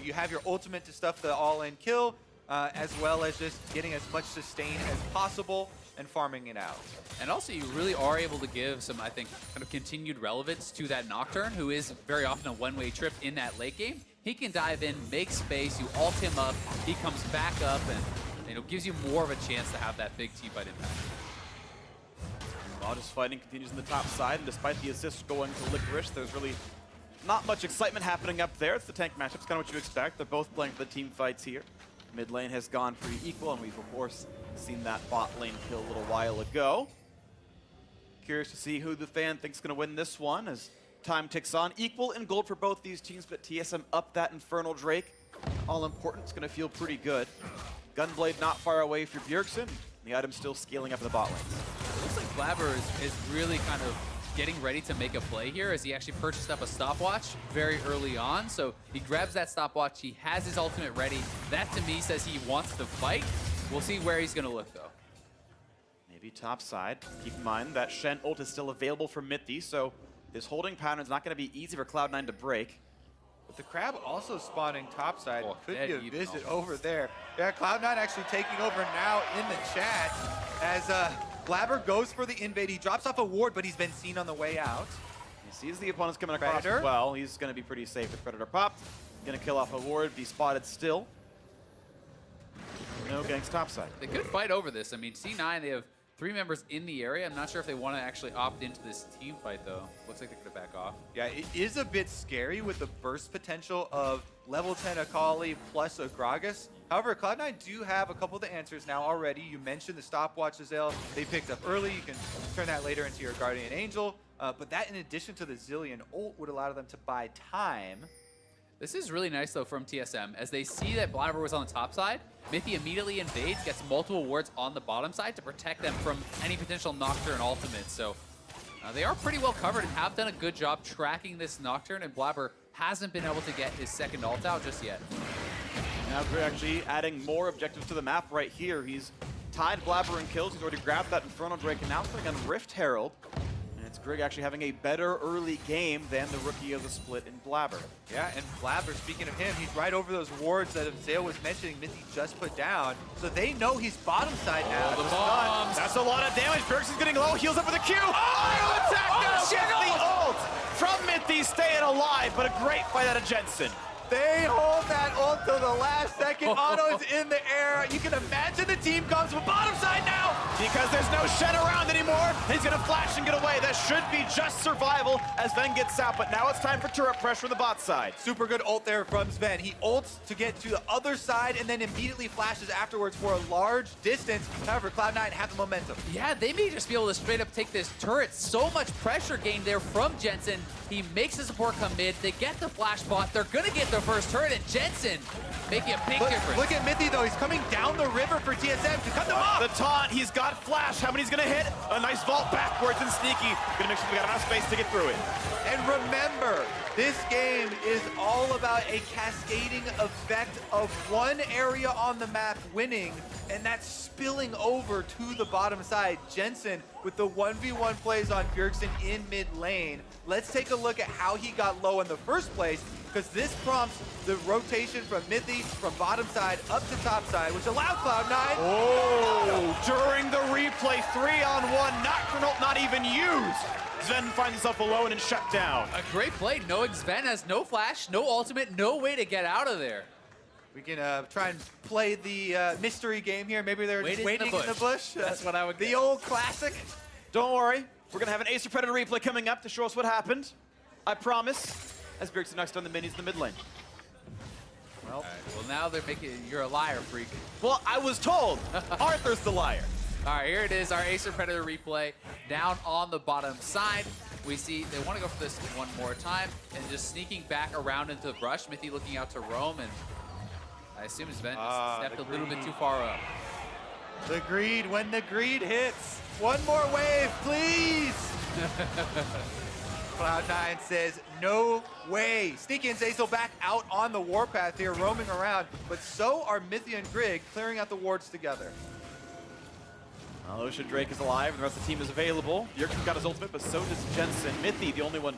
You have your ultimate to stuff the all-in kill, as well as just getting as much sustain as possible and farming it out.
And also, you really are able to give some, I think, kind of continued relevance to that Nocturne, who is very often a one-way trip in that late game. He can dive in, make space, you ult him up, he comes back up, and gives you more of a chance to have that big team-fight impact.
Modest fighting continues on the top side, and despite the assists going to Licorice, there's really not much excitement happening up there. It's the tank matchup. It's kind of what you expect. They're both playing for the team fights here. Mid lane has gone pretty equal, and we've, of course, seen that bot lane kill a little while ago. Curious to see who the fan thinks is going to win this one as time ticks on. Equal in gold for both these teams, but TSM up that Infernal Drake. All important. It's going to feel pretty good. Gunblade not far away for Bjergsen. The item's still scaling up in the bot lanes.
It looks like Blabber is really kind of getting ready to make a play here as he actually purchased up a stopwatch very early on. So he grabs that stopwatch, he has his ultimate ready. That to me says he wants to fight. We'll see where he's gonna look though.
Maybe top side. Keep in mind that Shen ult is still available for Mithy, so this holding pattern is not gonna be easy for Cloud9 to break.
But the Crab also spawning topside. Could be a visit
also.
over there. Yeah, Cloud9 actually taking over now in the chat as Blabber goes for the invade. He drops off a ward, but he's been seen on the way out.
He sees the opponents coming across
Predator.
as well. He's going to be pretty safe with Predator popped. Going to kill off a ward, be spotted still. No ganks topside.
They could fight over this. I mean, C9, they have 3 members in the area. I'm not sure if they want to actually opt into this team fight, though. Looks like they're going to back off.
Yeah, it is a bit scary with the burst potential of level 10 Akali plus a Gragas. However, Cloud9 do have a couple of the answers now already. You mentioned the stopwatch, Azale. They picked up early. You can turn that later into your Guardian Angel. But that, in addition to the Zillion ult, would allow them to buy time.
This is really nice, though, from TSM. As they see that Blabber was on the top side, Mithy immediately invades, gets multiple wards on the bottom side to protect them from any potential Nocturne ultimate. So they are pretty well covered and have done a good job tracking this Nocturne, and Blabber hasn't been able to get his second ult out just yet.
Now Grig actually adding more objectives to the map right here. He's tied Blabber in kills. He's already grabbed that Inferno Drake, and now playing on Rift Herald. And it's Grig actually having a better early game than the rookie of the split in Blabber.
Yeah, and Blabber, speaking of him, he's right over those wards that Azale was mentioning Mithy just put down. So they know he's bottom side now.
The bombs.
That's a lot of damage. Berks is getting low, heals up with a Q. Oh, attack now gets the ult from Mithy, staying alive, but a great fight out of Jensen.
They hold that ult till the last second. Otto's in the air. You can imagine the team comes from bottom side now.
Because there's no Shen around anymore. He's going to flash and get away. That should be just survival as Sven gets out. But now it's time for turret pressure on the bot side.
Super good ult there from Sven. He ults to get to the other side and then immediately flashes afterwards for a large distance. However, Cloud9 have the momentum.
Yeah, they may just be able to straight up take this turret. So much pressure gained there from Jensen. He makes the support come mid. They get the flash bot. They're going to get the first turret, and Jensen making a big difference.
Look at Mithy, though. He's coming down the river for TSM to cut them off.
The taunt, he's got flash. How many's going to hit? A nice vault backwards and sneaky. Going to make sure we got enough space to get through it.
And remember, this game is all about a cascading effect of one area on the map winning, and that's spilling over to the bottom side. Jensen with the 1v1 plays on Bjergsen in mid lane. Let's take a look at how he got low in the first place, because this prompts the rotation from Mithy, from bottom side up to top side, which allowed Cloud9.
Oh, during the replay, 3-on-1, Nocturnal not even used. Sven finds himself alone and shut down.
A great play, knowing Sven has no flash, no ultimate, no way to get out of there.
We can try and play the mystery game here. Maybe they're just waiting in the bush.
That's what I would
The old classic.
Don't worry, we're going to have an Ace of Predator replay coming up to show us what happened. I promise. As Bjergsen knocks down the minis in the mid lane.
Well, well, now they're making you're a liar, freak.
Well, I was told Arthur's the liar.
All right, here it is, our Ace of Predator replay. Down on the bottom side, we see they want to go for this one more time and just sneaking back around into the brush. Mithy looking out to roam, and I assume Sven just stepped a little bit too far up.
The greed, when the greed hits. One more wave, please. Cloud9 says, no way. Sneaky and Zazel back out on the warpath here, roaming around, but so are Mithy and Grig clearing out the wards together.
Well, Ocean Drake is alive, and the rest of the team is available. Bjergsen got his ultimate, but so does Jensen. Mithy, the only one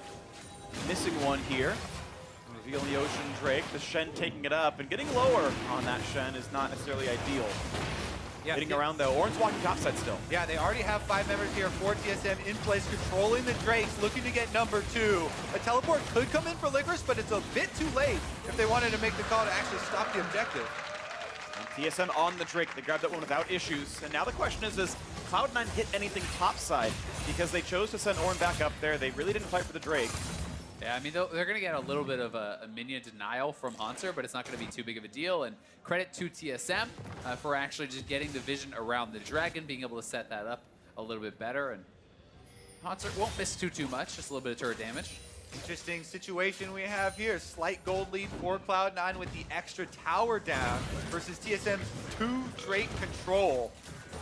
missing one here. Revealing the Ocean Drake, the Shen taking it up, and getting lower on that Shen is not necessarily ideal.
Yeah,
Hitting around though. Orange walking topside still.
Yeah, they already have 5 members here for TSM in place, controlling the Drakes, looking to get number 2. A teleport could come in for Licorice, but it's a bit too late if they wanted to make the call to actually stop the objective.
And TSM on the Drake. They grabbed that one without issues. And now the question is, does Cloud9 hit anything topside? Because they chose to send Orin back up there. They really didn't fight for the Drake.
Yeah, I mean, they're going to get a little bit of a minion denial from Hanser, but it's not going to be too big of a deal. And credit to TSM for actually just getting the vision around the dragon, being able to set that up a little bit better. And Hanser won't miss too much, just a little bit of turret damage.
Interesting situation we have here. Slight gold lead for Cloud9 with the extra tower down versus TSM's 2 Drake control.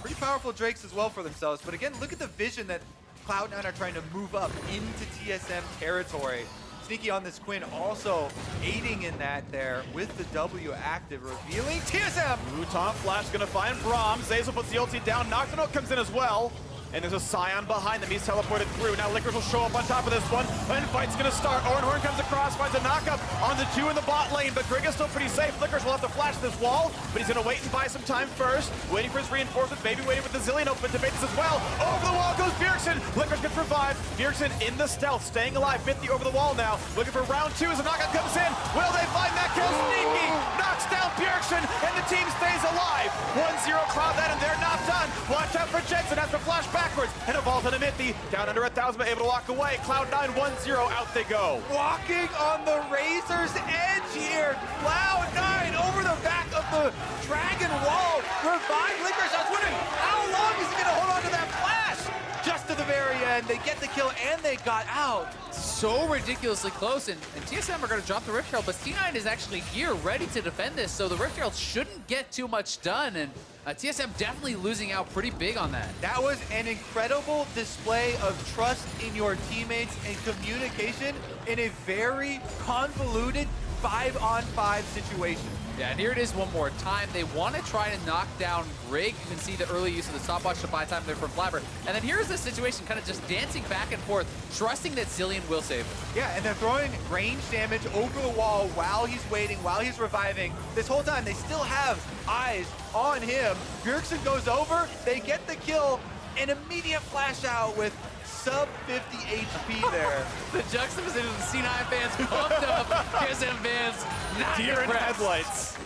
Pretty powerful Drakes as well for themselves. But again, look at the vision that Cloud9 are trying to move up into TSM territory. Sneaky on this Quinn also aiding in that there with the W active, revealing TSM!
Taunt Flash gonna find Braum. Zazel puts the ulti down. Nocturnal comes in as well. And there's a Scion behind them. He's teleported through. Now Licorice will show up on top of this one. And fight's gonna start. Orinhorn comes across, finds a knockup on the 2 in the bot lane, but Grig is still pretty safe. Licorice will have to flash this wall, but he's gonna wait and buy some time first. Waiting for his reinforcements, maybe waiting with the Zillion open to bait this as well. Over the wall goes Bjergsen. Licorice gets revived. Bjergsen in the stealth, staying alive. 50 over the wall now. Looking for round 2 as the knockout comes in. Will they find that kill? Sneaky knocks down Bjergsen, and the team stays alive. 1-0 Cloud9, and they're not done. Watch out for Jensen has to flash backwards and a vault into Mithy. Down under 1,000, but able to walk away. Cloud9 1-0, out they go.
Walking on the razor's edge here. Cloud9 over the back of the Dragon Wall. Revive Licorice. I was wondering, how long is he going to hold on to that flash? Just to the very end, they get the kill and they got out.
So ridiculously close, and TSM are going to drop the Rift Herald, but C9 is actually here ready to defend this, so the Rift Herald shouldn't get too much done, and TSM definitely losing out pretty big on that.
That was an incredible display of trust in your teammates and communication in a very convoluted 5-on-5 situation.
Yeah, and here it is one more time. They want to try to knock down Grig. You can see the early use of the stopwatch to buy time there from Blabber. And then here's the situation, kind of just dancing back and forth, trusting that Zilean will save him.
Yeah, and they're throwing range damage over the wall while he's waiting, while he's reviving. This whole time, they still have eyes on him. Bjergsen goes over, they get the kill, an immediate flash out with sub 50 HP there.
The juxtaposition of the C9 fans pumped up, TSM fans not
Deer in
impressed.
headlights.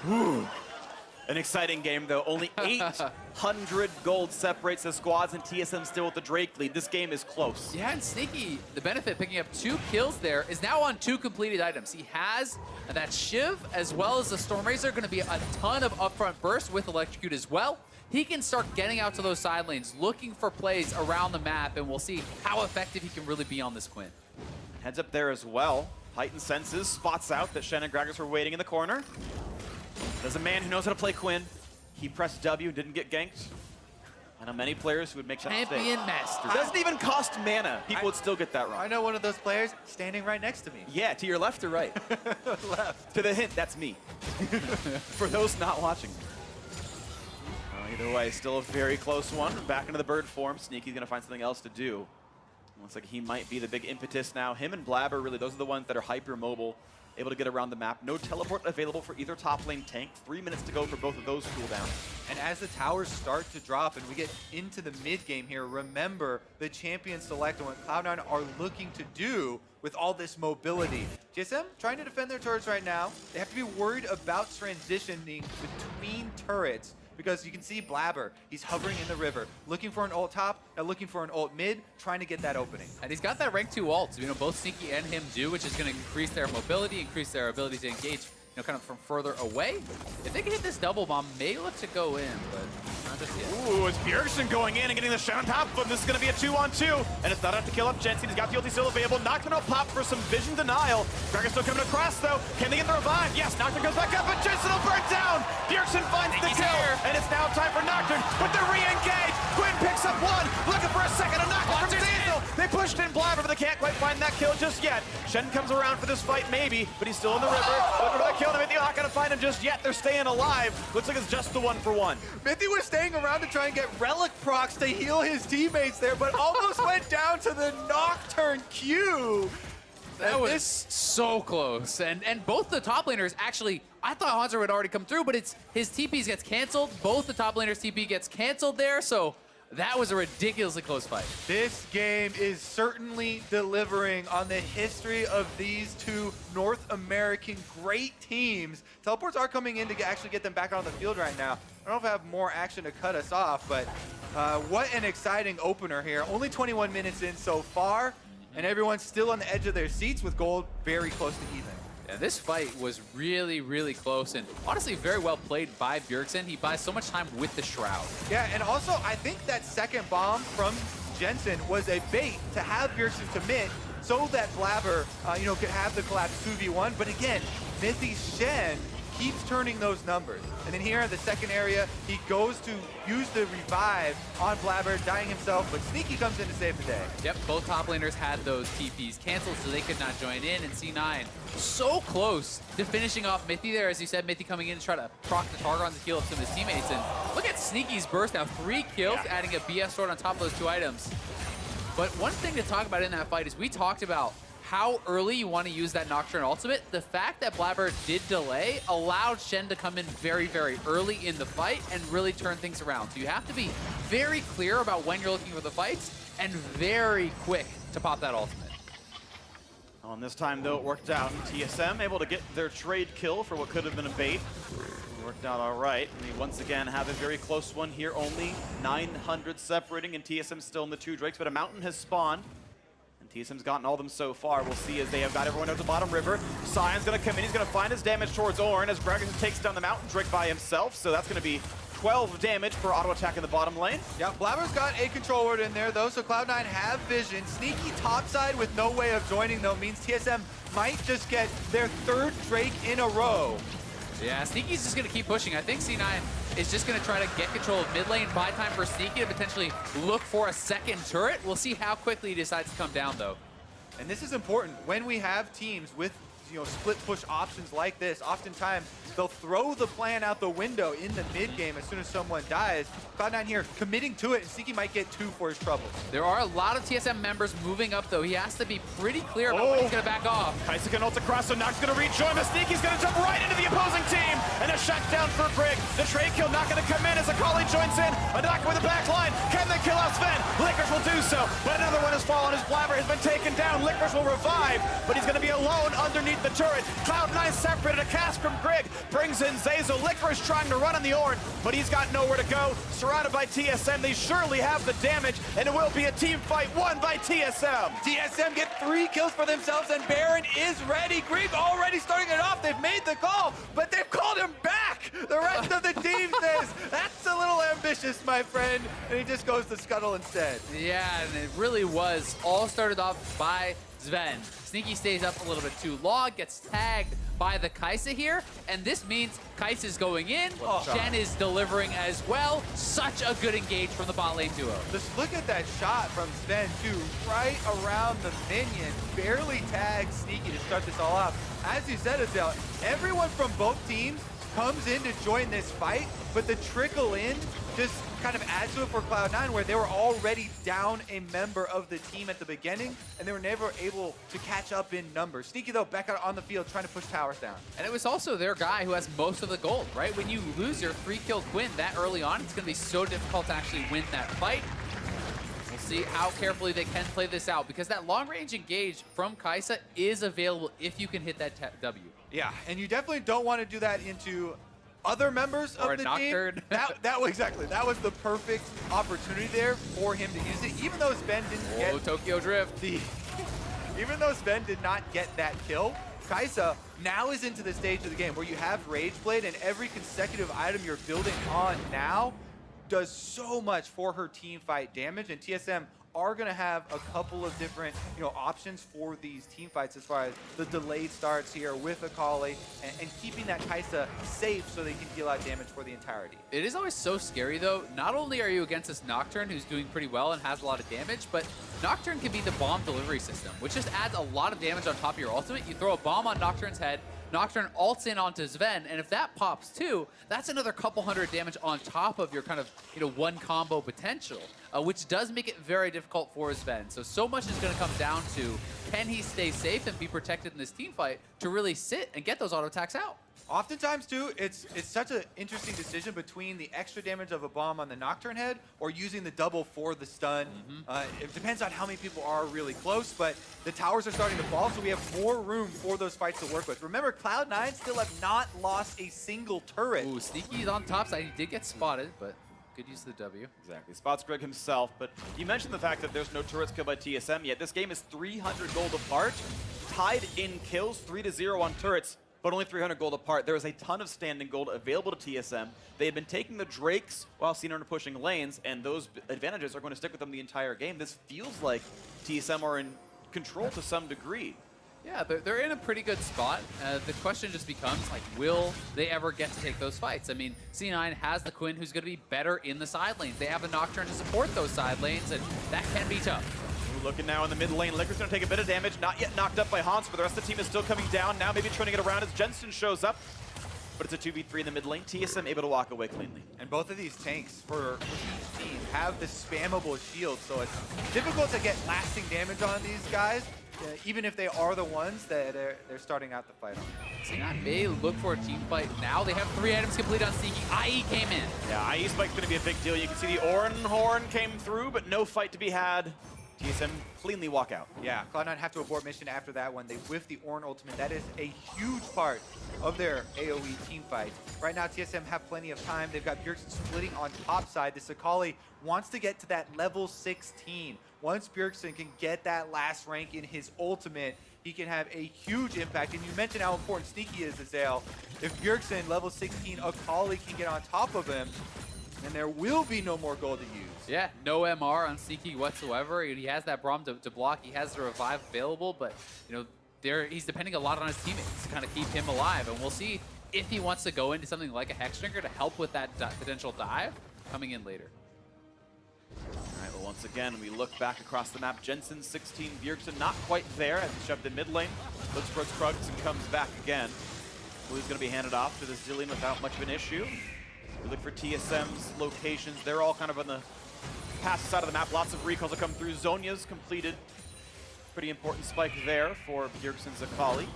Woo. An exciting game, though. Only 800 gold separates the squads, and TSM still with the Drake lead. This game is close.
Yeah, and Sneaky, the benefit picking up 2 kills there, is now on 2 completed items. He has that Shiv as well as the Stormrazor, going to be a ton of upfront bursts with Electrocute as well. He can start getting out to those side lanes, looking for plays around the map, and we'll see how effective he can really be on this Quinn.
Heads up there as well. Heightened senses, spots out that Shen and Gragas were waiting in the corner. There's a man who knows how to play Quinn. He pressed W, didn't get ganked. I know many players who would make that mistake.
Champion master.
It doesn't even cost mana. People would still get that wrong.
I know one of those players standing right next to me.
Yeah, to your left or right?
Left.
To the hint, that's me. For those not watching. Either way, still a very close one. Back into the bird form. Sneaky's going to find something else to do. Looks like he might be the big impetus now. Him and Blabber, really, those are the ones that are hyper mobile, able to get around the map. No teleport available for either top lane tank. 3 minutes to go for both of those cooldowns.
And as the towers start to drop and we get into the mid game here, remember the champion select and what Cloud9 are looking to do with all this mobility. TSM trying to defend their turrets right now. They have to be worried about transitioning between turrets, because you can see Blabber, he's hovering in the river, looking for an ult top, now looking for an ult mid, trying to get that opening.
And he's got that rank 2 ult, you know, both Sneaky and him do, which is going to increase their mobility, increase their ability to engage, you know, kind of from further away. If they can hit this double bomb, may look to go in, but not just yet.
Ooh, it's Bjergsen going in and getting the Shen on top of him. This is going to be a 2-on-2, and it's not enough to kill up Jensen. He's got the ulti still available. Nocturne will pop for some vision denial. Gragas still coming across, though. Can they get the revive? Yes, Nocturne goes back up, but Jensen will burn down. Bjergsen finds the kill, and it's now time for Nocturne with the re-engage. Quinn picks up one, looking for a second. A knockdown from Diesel. They pushed in Blabber, but they can't quite find that kill just yet. Shen comes around for this fight, maybe, but he's still in the river. Looking for the kill. They're not going to find him just yet. They're staying alive. Looks like it's just the 1-for-1.
Mithy was staying around to try and get relic procs to heal his teammates there, but almost went down to the Nocturne Q.
That was so close. And both the top laners actually, I thought Hanser would already come through, but it's his TPs gets canceled. Both the top laners' TP gets canceled there, so that was a ridiculously close fight.
This game is certainly delivering on the history of these two North American great teams. Teleports are coming in to actually get them back on the field right now. I don't know if I have more action to cut us off, but what an exciting opener here. Only 21 minutes in so far, and everyone's still on the edge of their seats with gold very close to even.
Yeah, this fight was really, really close, and honestly very well played by Bjergsen. He buys so much time with the Shroud.
Yeah, and also I think that second bomb from Jensen was a bait to have Bjergsen commit so that Blabber, you know, could have the collapse 2v1. But again, Mithy's Shen keeps turning those numbers. And then here in the second area, he goes to use the revive on Blabber, dying himself, but Sneaky comes in to save the day.
Yep, both top laners had those TPs canceled, so they could not join in, and C9 so close to finishing off Mithy there. As you said, Mithy coming in to try to proc the Targon to heal up some of his teammates. And look at Sneaky's burst now, 3 kills, adding a BS sword on top of those 2 items. But one thing to talk about in that fight is we talked about how early you want to use that Nocturne ultimate. The fact that Blabber did delay allowed Shen to come in very, very early in the fight and really turn things around. So you have to be very clear about when you're looking for the fights and very quick to pop that ultimate.
On this time, though, it worked out. TSM able to get their trade kill for what could have been a bait. Worked out all right. And we once again have a very close one here. Only 900 separating, and TSM still in the 2 Drakes, but a mountain has spawned. And TSM's gotten all of them so far. We'll see as they have got everyone out to bottom river. Sion's going to come in. He's going to find his damage towards Orin as Gregerson takes down the mountain Drake by himself. So that's going to be 12 damage per auto attack in the bottom lane.
Yeah, Blabber's got a control word in there though, so Cloud9 have vision. Sneaky topside with no way of joining though means TSM might just get their 3rd Drake in a row.
Yeah, Sneaky's just going to keep pushing. I think C9 is just going to try to get control of mid lane, buy time for Sneaky to potentially look for a second turret. We'll see how quickly he decides to come down, though.
And this is important. When we have teams with split push options like this, oftentimes they'll throw the plan out the window in the mid game as soon as someone dies. Cloud9 here committing to it, and Sneaky might get 2 for his trouble.
There are a lot of TSM members moving up, though. He has to be pretty clear about when he's going to back off.
Kaisa can ult across, so Nox going to rejoin, but Sneaky's going to jump right into the opposing team. And a shutdown for Brig. The trade kill not going to come in as Akali joins in. A knock with the back line. Can they kill off Sven? Licorice will do so, but another one has fallen as Blabber has been taken down. Licorice will revive, but he's going to be alone underneath the turret. Cloud9 separated, a cast from Grig. Brings in Zazo. Licorice trying to run on the Ornn, but he's got nowhere to go. Surrounded by TSM, they surely have the damage, and it will be a team fight won by TSM.
TSM get 3 kills for themselves, and Baron is ready. Grig already starting it off. They've made the call, but they've called him back. The rest of the team says, that's a little ambitious, my friend, and he just goes to Scuttle instead.
Yeah, and it really was all started off by Sven. Sneaky stays up a little bit too long, gets tagged by the Kaisa here, and this means Kaisa's going in. Shen is delivering as well. Such a good engage from the bot lane duo.
Just look at that shot from Sven, too, right around the minion. Barely tagged Sneaky to start this all off. As you said, Azale, everyone from both teams comes in to join this fight, but the trickle in just kind of adds to it for Cloud9, where they were already down a member of the team at the beginning, and they were never able to catch up in numbers. Sneaky, though, back out on the field, trying to push towers down.
And it was also their guy who has most of the gold, right? When you lose your 3-kill Quinn that early on, it's going to be so difficult to actually win that fight. We'll see how carefully they can play this out, because that long-range engage from Kaisa is available if you can hit that W.
Yeah, and you definitely don't want to do that into other members of the team. That was exactly. That was the perfect opportunity there for him to use it. Even though Sven didn't get
Tokyo Drift.
Even though Sven did not get that kill, Kaisa now is into the stage of the game where you have Rage Blade, and every consecutive item you're building on now does so much for her team fight damage, and TSM are going to have a couple of different options for these team fights as far as the delayed starts here with Akali and keeping that Kaisa safe so they can deal out damage for the entirety.
It is always so scary, though. Not only are you against this Nocturne, who's doing pretty well and has a lot of damage, but Nocturne can be the bomb delivery system, which just adds a lot of damage on top of your ultimate. You throw a bomb on Nocturne's head, Nocturne ults in onto Sven, and if that pops too, that's another couple hundred damage on top of your kind of, one combo potential, which does make it very difficult for Sven. So much is going to come down to, can he stay safe and be protected in this team fight to really sit and get those auto attacks out?
Oftentimes, too, it's such an interesting decision between the extra damage of a bomb on the Nocturne head or using the double for the stun. It depends on how many people are really close, but the towers are starting to fall, so we have more room for those fights to work with. Remember, Cloud9 still have not lost a single turret.
Ooh, Sneaky's on top side. He did get spotted, but good use of the W.
Exactly. Spots Grig himself, but you mentioned the fact that there's no turrets killed by TSM yet. This game is 300 gold apart, tied in kills, 3-0 on turrets, but only 300 gold apart. There is a ton of standing gold available to TSM. They have been taking the Drakes while Cena are pushing lanes, and those advantages are going to stick with them the entire game. This feels like TSM are in control to some degree.
Yeah, they're in a pretty good spot. The question just becomes, will they ever get to take those fights? I mean, C9 has the Quinn, who's going to be better in the side lanes. They have a Nocturne to support those side lanes, and that can be tough.
Looking now in the mid lane, Liquor's going to take a bit of damage, not yet knocked up by Hans, but the rest of the team is still coming down. Now maybe turning it around as Jensen shows up, but it's a 2v3 in the mid lane. TSM able to walk away cleanly.
And both of these tanks for each team have the spammable shield, so it's difficult to get lasting damage on these guys, even if they are the ones that they're starting out the fight on.
C9 may look for a team fight now. They have 3 items complete on Sneaky. IE came in.
Yeah, IE spike's going to be a big deal. You can see the Orin Horn came through, but no fight to be had. TSM cleanly walk out.
Yeah, Cloud9 have to abort mission after that one. They whiff the Ornn ultimate. That is a huge part of their AoE team fight. Right now, TSM have plenty of time. They've got Bjergsen splitting on top side. The Sakali wants to get to that level 16. Once Bjergsen can get that last rank in his ultimate, he can have a huge impact. And you mentioned how important Sneaky is, Azale. If Bjergsen, level 16, Akali can get on top of him, then there will be no more gold to use.
Yeah, no MR on Sneaky whatsoever. He has that Braum to block. He has the revive available, but you know, he's depending a lot on his teammates to kind of keep him alive. And we'll see if he wants to go into something like a Hexdrinker to help with that potential dive coming in later.
All right, well, once again, we look back across the map. Jensen, 16, Bjergsen not quite there as he shoved in mid lane. Looks for Krugs and comes back again. Blue's going to be handed off to the Zilean without much of an issue. We look for TSM's locations. They're all kind of on the passive side of the map. Lots of recalls that come through. Zhonya's completed. Pretty important spike there for Bjergsen's Akali.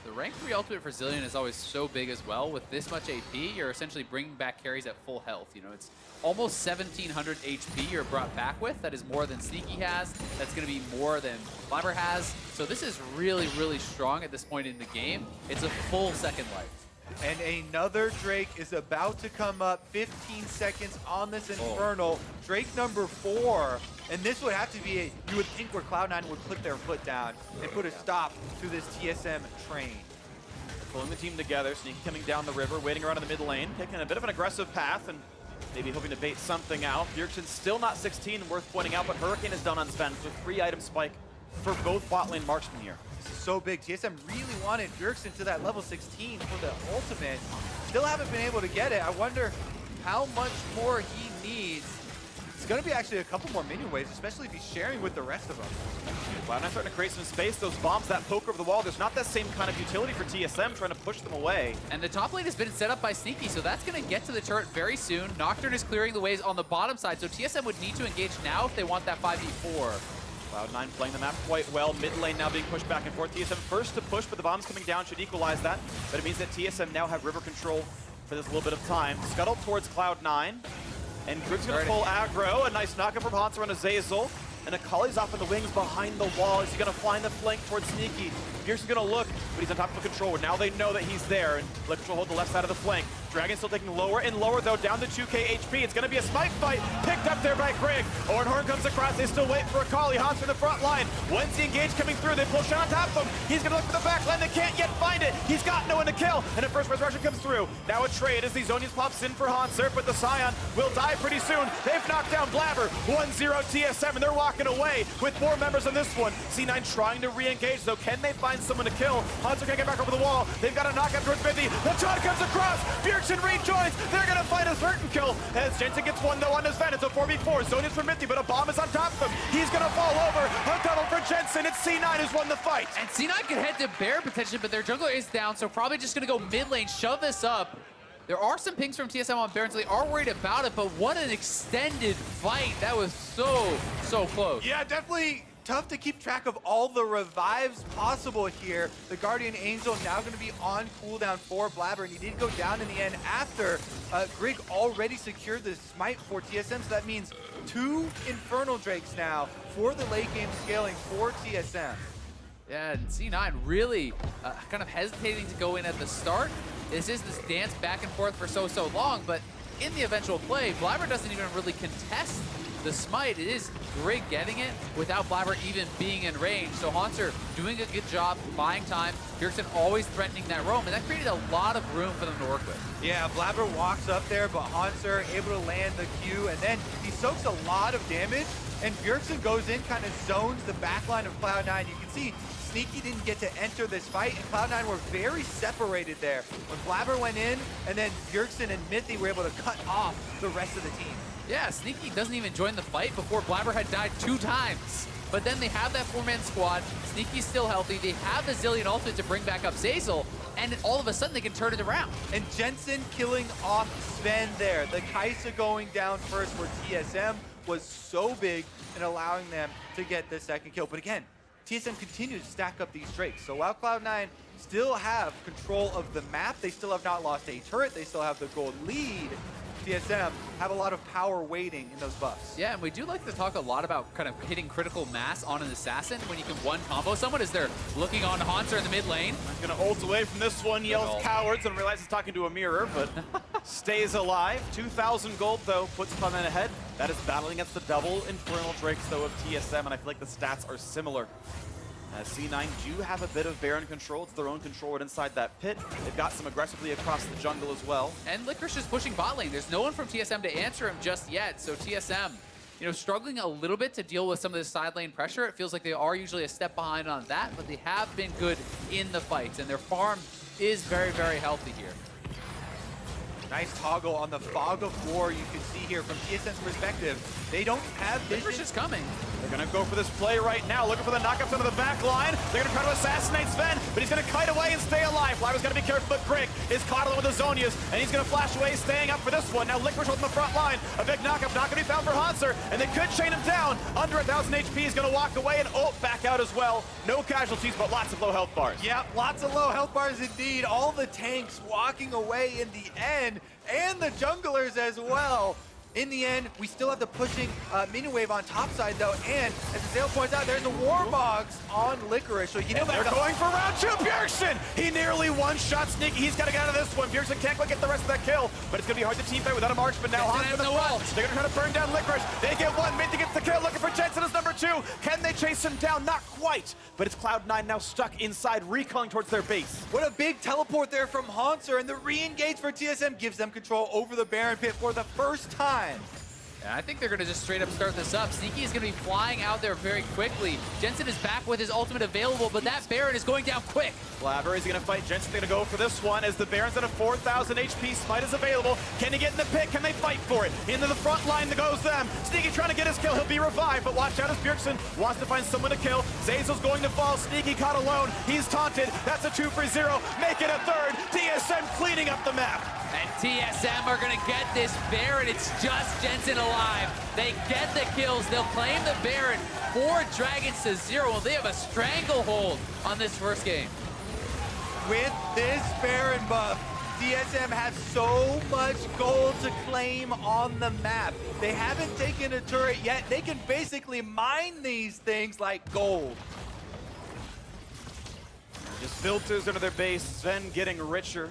The rank 3 ultimate for Zilean is always so big as well. With this much AP, you're essentially bringing back carries at full health. You know, it's almost 1700 HP you're brought back with. That is more than Sneaky has. That's going to be more than Blabber has. So this is really, really strong at this point in the game. It's a full second life.
And another Drake is about to come up. 15 seconds on this Infernal. Drake number 4. And this would have to be you would think where Cloud9 would put their foot down and put a stop to this TSM train.
Pulling the team together, Sneaky coming down the river, waiting around in the mid lane, taking a bit of an aggressive path and maybe hoping to bait something out. Bjergsen's still not 16, worth pointing out, but Hurricane is done on Sven with a 3-item spike for both bot lane marksmen here.
This is so big. TSM really wanted Bjergsen to that level 16 for the ultimate. Still haven't been able to get it. I wonder how much more he needs. It's going to be actually a couple more minion waves, especially if he's sharing with the rest of them.
Cloud9 starting to create some space. Those bombs, that poke over the wall, there's not that same kind of utility for TSM trying to push them away.
And the top lane has been set up by Sneaky, so that's going to get to the turret very soon. Nocturne is clearing the ways on the bottom side, so TSM would need to engage now if they want that 5v4.
Cloud9 playing the map quite well. Mid lane now being pushed back and forth. TSM first to push, but the bombs coming down should equalize that. But it means that TSM now have river control for this little bit of time. Scuttle towards Cloud9. And Grig's going to pull aggro. A nice knockup from Hanser on Azazel. And Akali's off in the wings behind the wall. Is he going to find the flank towards Sneaky? Bjergsen's going to look, but he's on top of the controller. Now they know that he's there, and Blood Control hold the left side of the flank. Dragon still taking lower and lower, though, down to 2k HP. It's going to be a smite fight, picked up there by Grig. Ornhorn comes across, they still wait for Akali. Hanser in the front line. Once he engaged coming through, they pull shot on top of him. He's going to look for the back line, they can't yet find it. He's got no one to kill, and a first resurrection comes through. Now a trade as the Zhonya's pops in for Hanser, but the Scion will die pretty soon. They've knocked down Blabber, 1-0 TSM, and they're walking away with 4 members on this one. C9 trying to re-engage, though. Can they find someone to kill? Hanser can't get back over the wall. They've got a knockout towards 50. The shot comes across. Bjergsen rejoins. They're going to find a certain kill as Jensen gets one, though, on his Sven. It's a 4v4. Zhonya's for Mithy, but a bomb is on top of him. He's going to fall over. A double for Jensen. It's C9 who's won the fight.
And C9 can head to Bear potentially, but their jungler is down, so probably just going to go mid lane, shove this up. There are some pings from TSM on Baron, so they are worried about it, but what an extended fight. That was so close.
Yeah, definitely tough to keep track of all the revives possible here. The Guardian Angel now going to be on cooldown for Blabber, and he did go down in the end after Grig already secured the smite for TSM, so that means 2 Infernal Drakes now for the late game scaling for TSM.
Yeah, and C9 really kind of hesitating to go in at the start. This is this dance back and forth for so long, but in the eventual play, Blabber doesn't even really contest the smite. It is Grig getting it without Blabber even being in range. So Hanser doing a good job buying time. Bjergsen always threatening that roam, and that created a lot of room for them to work with.
Yeah, Blabber walks up there, but Hanser able to land the Q, and then he soaks a lot of damage, and Bjergsen goes in, kind of zones the backline of Cloud9. You can see Sneaky didn't get to enter this fight, and Cloud9 were very separated there. When Blabber went in, and then Bjergsen and Mithy were able to cut off the rest of the team.
Yeah, Sneaky doesn't even join the fight before Blabber had died 2 times. But then they have that 4-man squad. Sneaky's still healthy. They have the Zilean ultimate to bring back up Zazel, and all of a sudden they can turn it around.
And Jensen killing off Sven there. The Kai'Sa going down first for TSM was so big in allowing them to get the second kill. But again, TSM continues to stack up these Drakes. So while Cloud9 still have control of the map, they still have not lost a turret, they still have the gold lead, TSM have a lot of power waiting in those buffs.
Yeah, and we do like to talk a lot about kind of hitting critical mass on an assassin when you can one combo someone as they're looking on Haunter in the mid lane.
He's gonna ult away from this one, yells cowards, and realizes he's talking to a mirror, but stays alive. 2,000 gold, though, puts Cloud9 ahead. That is battling against the double Infernal Drakes, though, of TSM, and I feel like the stats are similar. C9 do have a bit of Baron control. It's their own control inside that pit. They've got some aggressively across the jungle as well.
And Licorice is pushing bot lane. There's no one from TSM to answer him just yet. So TSM, you know, struggling a little bit to deal with some of this side lane pressure. It feels like they are usually a step behind on that, but they have been good in the fights, and their farm is very, very healthy here.
Nice toggle on the Fog of War. You can see here from TSM's perspective, they don't have vision.
Licorice is coming.
They're gonna go for this play right now, looking for the knockups into the back line. They're gonna try to assassinate Sven, but he's gonna kite away and stay alive. Flyer's gotta be careful, but Greg is caught along with the Zonias, and he's gonna flash away, staying up for this one. Now Licorice holding the front line. A big knockup, not gonna be found for Hanser, and they could chain him down. Under 1,000 HP, he's gonna walk away and ult back out as well. No casualties, but lots of low health bars.
Yep, lots of low health bars indeed. All the tanks walking away in the end, and the junglers as well. In the end, we still have the pushing minion wave on top side though, and as Zale points out, there's a Warbox on Licorice, so you know
they're going for round two. Bjergsen, he nearly one-shot Sneaky. He's got to get out of this one. Bjergsen can't quite get the rest of that kill, but it's going to be hard to team fight without a marksman now. Hans in the front. They're going to try to burn down Licorice. They get one. Minty gets the kill, looking for Jensen as number two. Can they chase him down? Not quite, but it's Cloud9 now stuck inside, recalling towards their base.
What a big teleport there from Hanser, and the re-engage for TSM gives them control over the Baron pit for the first time.
And I think they're going to just straight up start this up. Sneaky is going to be flying out there very quickly. Jensen is back with his ultimate available, but that Baron is going down quick.
Blabber is going to fight. Jensen's going to go for this one as the Baron's at a 4,000 HP. Smite is available. Can he get in the pit? Can they fight for it? Into the front line that goes them. Sneaky trying to get his kill. He'll be revived, but watch out as Bjergsen wants to find someone to kill. Zazel's going to fall. Sneaky caught alone. He's taunted. That's a 2 for 0. Make it a third. TSM cleaning up the map.
And TSM are going to get this Baron. It's just Jensen alive. They get the kills. They'll claim the Baron. 4 dragons to 0. They have a stranglehold on this first game.
With this Baron buff, TSM has so much gold to claim on the map. They haven't taken a turret yet. They can basically mine these things like gold.
Just filters into their base. Sven getting richer.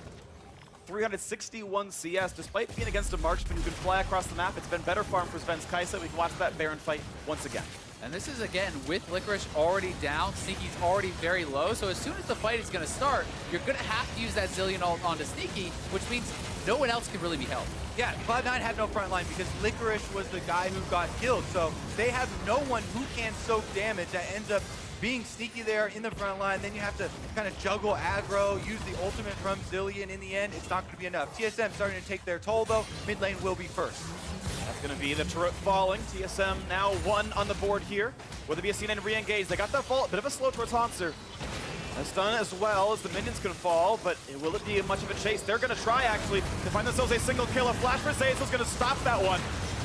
361 CS, despite being against a marksman who can fly across the map. It's been better farm for Sven's Kai'Sa. We can watch that Baron fight once again.
And this is, again, with Licorice already down, Sneaky's already very low, so as soon as the fight is going to start, you're going to have to use that Zillion ult onto Sneaky, which means no one else can really be helped.
Yeah, Cloud9 had no front line because Licorice was the guy who got killed, so they have no one who can soak damage. That ends up being Sneaky there in the front line. Then you have to kind of juggle aggro, use the ultimate from Zillion. In the end, it's not going to be enough. TSM starting to take their toll, though. Mid lane will be first.
That's going to be the turret falling. TSM now 1 on the board here. Will there be a C9 re-engage? They got that fall, a bit of a slow towards Hanser. That's done as well as the minions can fall, but will it be much of a chase? They're going to try, actually, to find themselves a single kill. A flash for Zazel's going to stop that one.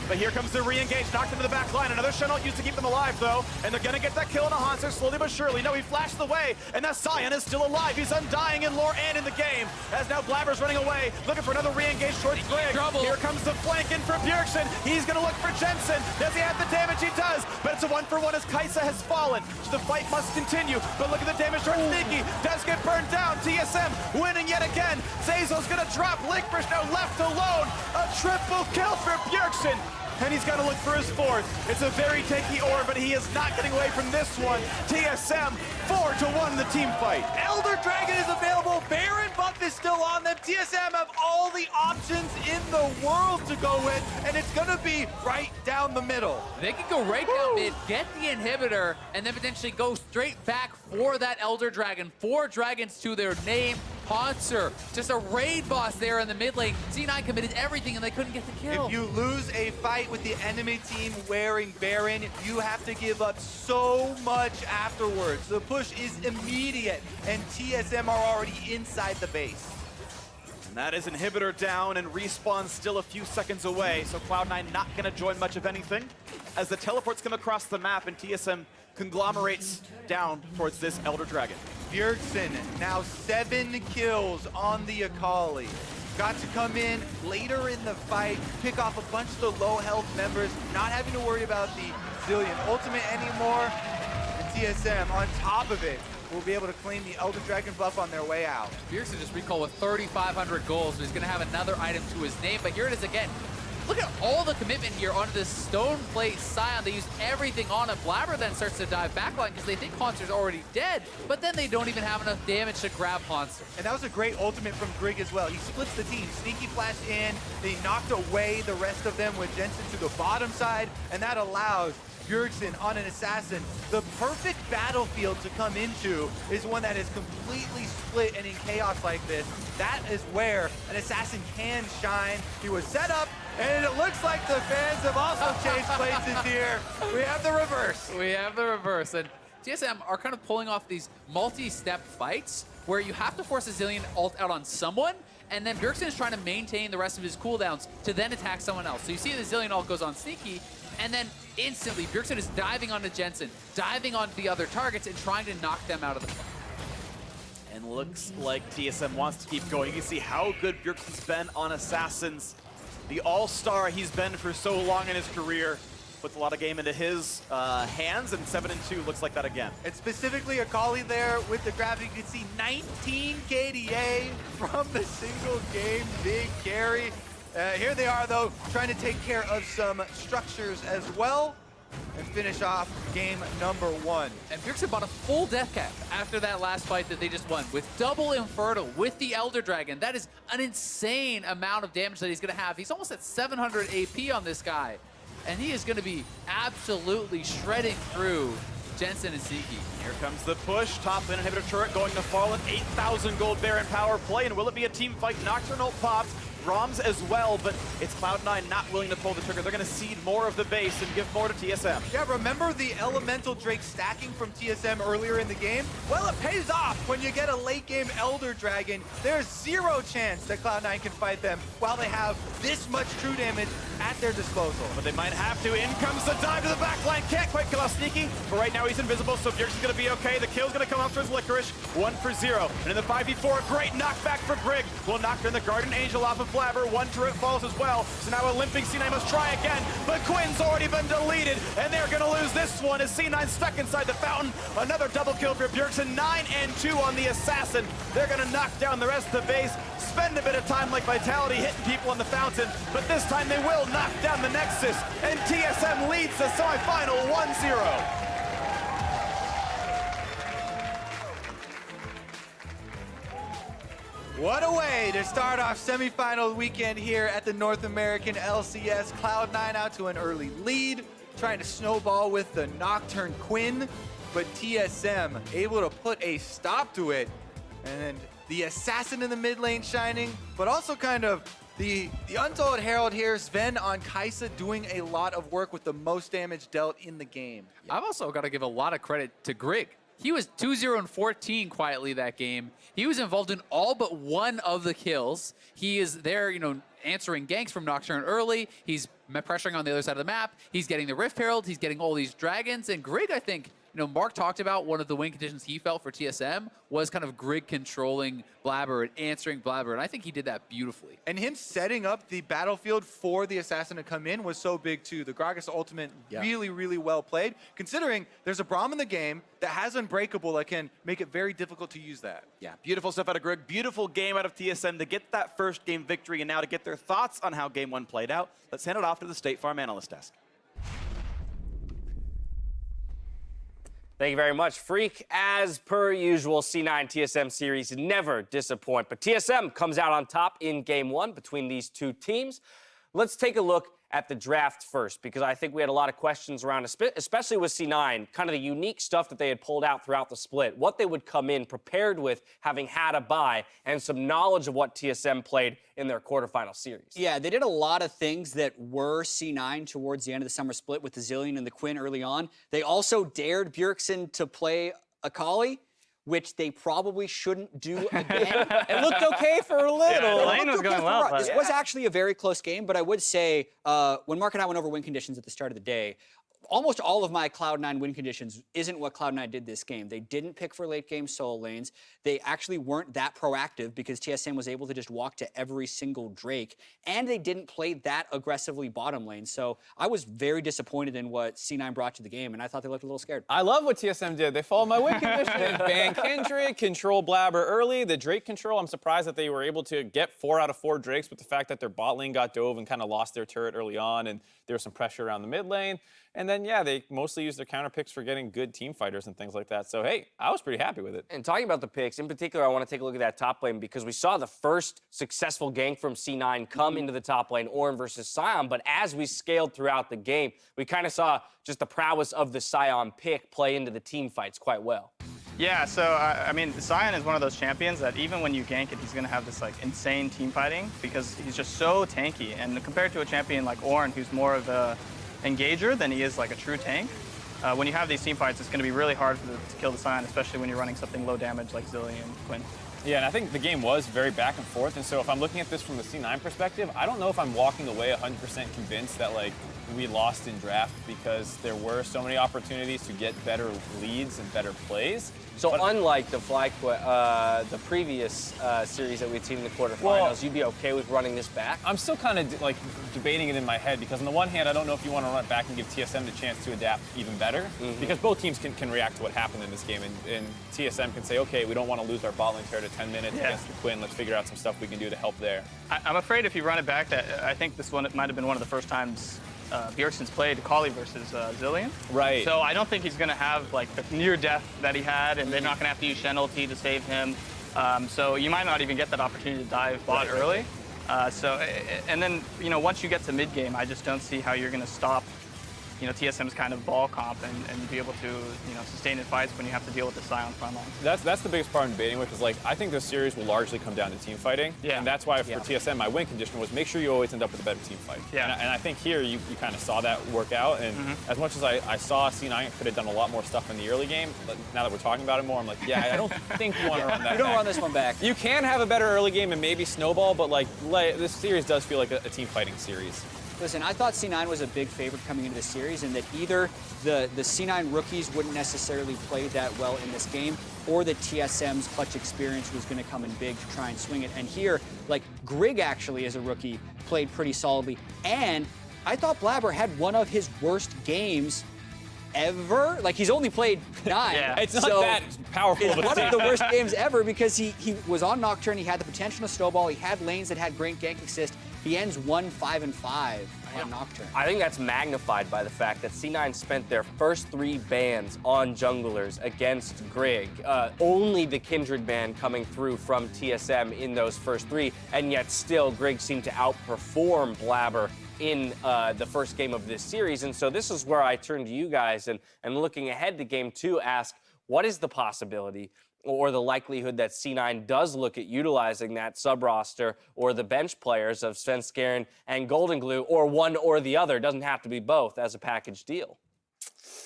But here comes the re-engage, knocked into the back line. Another Shen-ult used to keep them alive, though. And they're going to get that kill on a Hanser slowly but surely. No, he flashed away, and that Sion is still alive. He's undying in lore and in the game. As now Blabber's running away, looking for another re-engage towards Greg. Here comes the flank in for Bjergsen. He's going to look for Jensen. Does he have the damage? He does. But it's a 1-for-1 as Kai'Sa has fallen. So the fight must continue. But look at the damage towards Sneaky. Does get burned down. TSM winning yet again. Zazel's going to drop. Licorice now left alone. A triple kill for Bjergsen. And he's got to look for his 4th. It's a very tanky orb, but he is not getting away from this one. TSM 4-1 in the team fight.
Elder Dragon is available. Baron buff is still on them. TSM have all the options in the world to go with, and it's going to be right down the middle.
They can go right down mid, get the inhibitor, and then potentially go straight back for that Elder Dragon. 4 dragons to their name. Hanser, just a raid boss there in the mid lane. C9 committed everything and they couldn't get the kill.
If you lose a fight with the enemy team wearing Baron, you have to give up so much afterwards. The push is immediate, and TSM are already inside the base.
And that is inhibitor down, and respawn still a few seconds away, so Cloud9 not going to join much of anything. As the teleports come across the map and TSM conglomerates down towards this Elder Dragon.
Bjergsen now 7 kills on the Akali. Got to come in later in the fight, pick off a bunch of the low health members, not having to worry about the Zillion ultimate anymore. And TSM on top of it will be able to claim the Elder Dragon buff on their way out.
Bjergsen just recalled with 3,500 goals, so he's gonna have another item to his name, but here it is again. Look at all the commitment here onto this stone plate Scion. They use everything on it. Blabber then starts to dive backline because they think Haunter's already dead, but then they don't even have enough damage to grab Haunter.
And that was a great ultimate from Grig as well. He splits the team. Sneaky flash in, they knocked away the rest of them with Jensen to the bottom side, and that allows Bjergsen on an assassin. The perfect battlefield to come into is one that is completely split and in chaos like this. That is where an assassin can shine. He was set up, and it looks like the fans have also changed places here. We have the reverse.
We have the reverse, and TSM are kind of pulling off these multi-step fights where you have to force a Zillion ult out on someone, and then Bjergsen is trying to maintain the rest of his cooldowns to then attack someone else. So you see the Zillion ult goes on Sneaky, and then instantly Bjergsen is diving onto Jensen, diving onto the other targets, and trying to knock them out of the fight.
And looks like TSM wants to keep going. You can see how good Bjergsen's been on Assassins. The all-star he's been for so long in his career. Puts a lot of game into his hands, and 7-2 looks like that again.
And specifically Akali there with the graphic, you can see 19 KDA from the single game big carry. Here they are though, trying to take care of some structures as well and finish off game number 1.
And Bjergsen bought a full death cap after that last fight that they just won with double Inferno with the Elder Dragon. That is an insane amount of damage that he's gonna have. He's almost at 700 AP on this guy. And he is gonna be absolutely shredding through Jensen and Siki.
Here comes the push. Top lane inhibitor turret going to Fallen. 8,000 gold Baron power play. And will it be a team fight? Nocturnal pops. Roms as well, but it's Cloud9 not willing to pull the trigger. They're going to cede more of the base and give more to TSM.
Yeah, remember the Elemental Drake stacking from TSM earlier in the game? Well, it pays off when you get a late game Elder Dragon. There's zero chance that Cloud9 can fight them while they have this much true damage at their disposal.
But they might have to. In comes the dive to the backline. Can't quite kill off Sneaky, but right now he's invisible, so Bjergsen's going to be okay. The kill's going to come after his Licorice. 1-0. And in the 5v4, great knockback for Grig. Will knock in the Guardian Angel off of Blabber. One turret falls as well. So now a limping C9 must try again, but Quinn's already been deleted, and they're going to lose this one as C9 stuck inside the fountain. Another double kill for Bjergsen. 9-2 on the Assassin. They're going to knock down the rest of the base, spend a bit of time like Vitality hitting people on the fountain, but this time they will knock down the Nexus, and TSM leads the semifinal 1-0.
What a way to start off semifinal weekend here at the North American LCS. Cloud9 out to an early lead, trying to snowball with the Nocturne Quinn, but TSM able to put a stop to it. And the Assassin in the mid lane shining, but also kind of the Untold Herald here. Sven on Kai'Sa doing a lot of work with the most damage dealt in the game.
I've also got to give a lot of credit to Grig. He was 2-0-14 quietly that game. He was involved in all but one of the kills. He is there, you know, answering ganks from Nocturne early. He's pressuring on the other side of the map. He's getting the Rift Herald. He's getting all these dragons. And Grig, I think, you know, Mark talked about one of the win conditions he felt for TSM was kind of Grig controlling Blabber and answering Blabber, and I think he did that beautifully.
And him setting up the battlefield for the Assassin to come in was so big too. The Gragas ultimate really, really well played, considering there's a Braum in the game that has Unbreakable that can make it very difficult to use that.
Yeah, beautiful stuff out of Grig. Beautiful game out of TSM to get that first game victory, and now to get their thoughts on how game 1 played out. Let's hand it off to the State Farm analyst desk.
Thank you very much, Freak. As per usual, C9 TSM series never disappoint, but TSM comes out on top in game 1 between these two teams. Let's take a look at the draft first, because I think we had a lot of questions around, especially with C9, kind of the unique stuff that they had pulled out throughout the split, what they would come in prepared with, having had a bye, and some knowledge of what TSM played in their quarterfinal series.
Yeah, they did a lot of things that were C9 towards the end of the summer split with the Zillion and the Quinn early on. They also dared Bjergsen to play Akali, which they probably shouldn't do again.
It looked okay for a little.
the lane was going well.
This was actually a very close game, but I would say when Mark and I went over win conditions at the start of the day, almost all of my Cloud9 win conditions isn't what Cloud9 did this game. They didn't pick for late game solo lanes. They actually weren't that proactive because TSM was able to just walk to every single Drake, and they didn't play that aggressively bottom lane. So I was very disappointed in what C9 brought to the game, and I thought they looked a little scared.
I love what TSM did. They followed my win condition. Ban Kindred, control Blabber early. The Drake control, I'm surprised that they were able to get 4 out of 4 Drakes, but the fact that their bot lane got dove and kind of lost their turret early on, and there was some pressure around the mid lane. And then, yeah, they mostly used their counter picks for getting good team fighters and things like that. So, hey, I was pretty happy with it.
And talking about the picks, in particular, I want to take a look at that top lane because we saw the first successful gank from C9 come into the top lane, Ornn versus Sion. But as we scaled throughout the game, we kind of saw just the prowess of the Sion pick play into the team fights quite well.
Yeah, so I mean, Sion is one of those champions that even when you gank it, he's gonna have this like insane team fighting because he's just so tanky. And compared to a champion like Ornn, who's more of a engager than he is like a true tank, when you have these team fights, it's gonna be really hard to kill the Sion, especially when you're running something low damage like Zillion and Quinn.
Yeah, and I think the game was very back and forth, and so if I'm looking at this from the C9 perspective, I don't know if I'm walking away 100% convinced that like we lost in draft because there were so many opportunities to get better leads and better plays.
So unlike the previous series that we'd seen in the quarterfinals, you'd be okay with running this back?
I'm still kind of like debating it in my head because on the one hand, I don't know if you want to run it back and give TSM the chance to adapt even better because both teams can react to what happened in this game, and TSM can say, okay, we don't want to lose our bot lane turret at 10 minutes against the Quinn. Let's figure out some stuff we can do to help there.
I'm afraid if you run it back, that I think this one might have been one of the first times Bjergsen's played Kali versus Zillion.
Right.
So I don't think he's going to have like the near death that he had, and they're not going to have to use Shen ulti to save him. So you might not even get that opportunity to dive bot early. And then, you know, once you get to mid game, I just don't see how you're going to stop, you know, TSM's kind of ball comp and be able to, you know, sustain in fights when you have to deal with the Sion front line.
That's the biggest part I'm debating with is like, I think this series will largely come down to team fighting. Yeah. And that's why for TSM, my win condition was make sure you always end up with a better team fight. Yeah. And I think here you kind of saw that work out. And as much as I saw C9 could have done a lot more stuff in the early game, but now that we're talking about it more, I'm like, yeah, I don't think you want to run that
You don't
back.
run this one back.
You can have a better early game and maybe snowball, but like this series does feel like a team fighting series.
Listen, I thought C9 was a big favorite coming into the series, and that either the C9 rookies wouldn't necessarily play that well in this game, or that TSM's clutch experience was going to come in big to try and swing it. And here, like, Grig actually, as a rookie, played pretty solidly. And I thought Blabber had one of his worst games ever. Like, he's only played 9.
Yeah. It's not that powerful of a
one of the worst games ever because he was on Nocturne, he had the potential to snowball, he had lanes that had great gank assist. He ends 1-5-5 on Nocturne.
I think that's magnified by the fact that C9 spent their first 3 bans on junglers against Grig. Only the Kindred ban coming through from TSM in those first 3, and yet still Grig seemed to outperform Blabber in the first game of this series. And so this is where I turn to you guys and looking ahead to game 2, ask, what is the possibility or the likelihood that C9 does look at utilizing that sub-roster or the bench players of Svenskeren and Golden Glue, or one or the other, doesn't have to be both, as a package deal?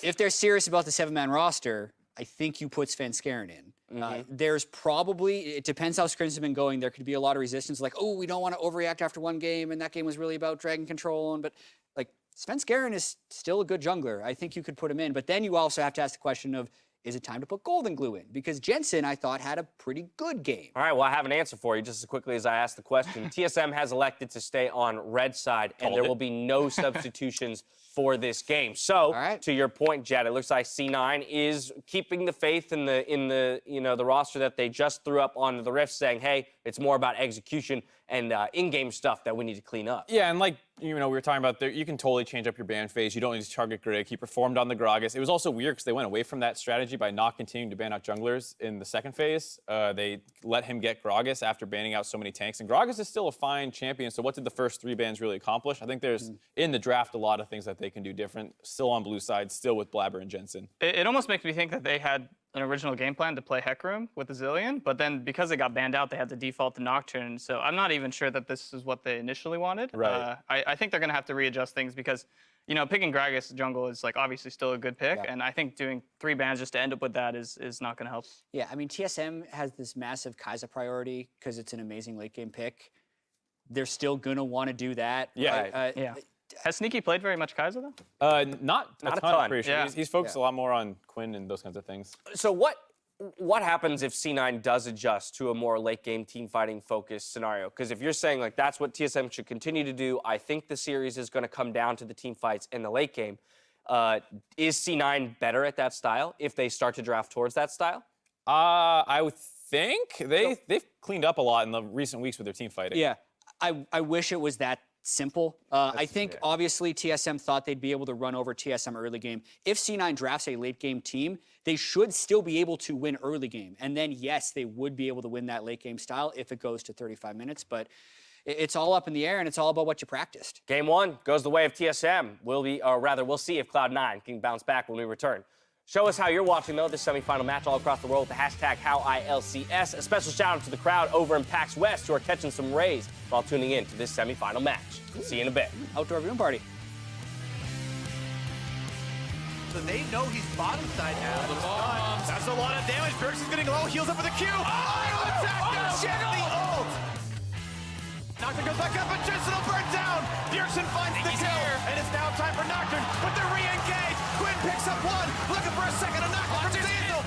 If they're serious about the 7-man roster, I think you put Svenskeren in. There's probably, it depends how scrims have been going, there could be a lot of resistance, like, oh, we don't want to overreact after one game, and that game was really about dragon control, but like, Svenskeren is still a good jungler. I think you could put him in, but then you also have to ask the question of, is it time to put Golden Glue in? Because Jensen, I thought, had a pretty good game.
All right, well, I have an answer for you just as quickly as I asked the question. TSM has elected to stay on red side, and there will be no substitutions for this game. So, to your point, Jed, it looks like C9 is keeping the faith in the you know, the roster that they just threw up onto the Rift, saying, hey, it's more about execution and in-game stuff that we need to clean up.
Yeah, and like, you know, we were talking about there, you can totally change up your ban phase. You don't need to target Grig. He performed on the Gragas. It was also weird because they went away from that strategy by not continuing to ban out junglers in the second phase. They let him get Gragas after banning out so many tanks. And Gragas is still a fine champion, so what did the first 3 bans really accomplish? I think there's, in the draft, a lot of things that they can do different. Still on blue side, still with Blabber and Jensen.
It almost makes me think that they had an original game plan to play Heck Room with the Zillion, but then because it got banned out, they had to default to Nocturne. So I'm not even sure that this is what they initially wanted.
Right.
I think they're going to have to readjust things because, you know, picking Gragas jungle is like obviously still a good pick, and I think doing 3 bans just to end up with that is not going to help.
Yeah, I mean, TSM has this massive Kai'Sa priority because it's an amazing late game pick. They're still going to want to do that.
Yeah. Yeah. Has Sneaky played very much Kai'Sa, though?
Not a ton. Pretty sure. He's focused a lot more on Quinn and those kinds of things.
So what happens if C9 does adjust to a more late game team fighting focused scenario? Because if you're saying like that's what TSM should continue to do, I think the series is going to come down to the team fights in the late game. Is C9 better at that style if they start to draft towards that style?
I would think they've cleaned up a lot in the recent weeks with their team fighting.
Yeah, I wish it was that simple. I think obviously TSM thought they'd be able to run over TSM early game. If C9 drafts a late game team, they should still be able to win early game. And then yes, they would be able to win that late game style if it goes to 35 minutes. But it's all up in the air and it's all about what you practiced.
Game 1 goes the way of TSM. We'll see if Cloud9 can bounce back when we return. Show us how you're watching, though, this semifinal match all across the world with the hashtag HowILCS. A special shout out to the crowd over in PAX West who are catching some rays while tuning in to this semifinal match. See you in a bit.
Outdoor viewing party.
So they know he's bottom side now. That's a lot of damage. Bjergsen's getting low, heals up for the Q. Oh, attack! Check the ult! Nocturne goes back up, and Jensen will burn down. Bjergsen finds the kill, and it's now time for Nocturne, but they're re-engaged. Quinn picks up one, looking for a second, and Nocturne for Diesel.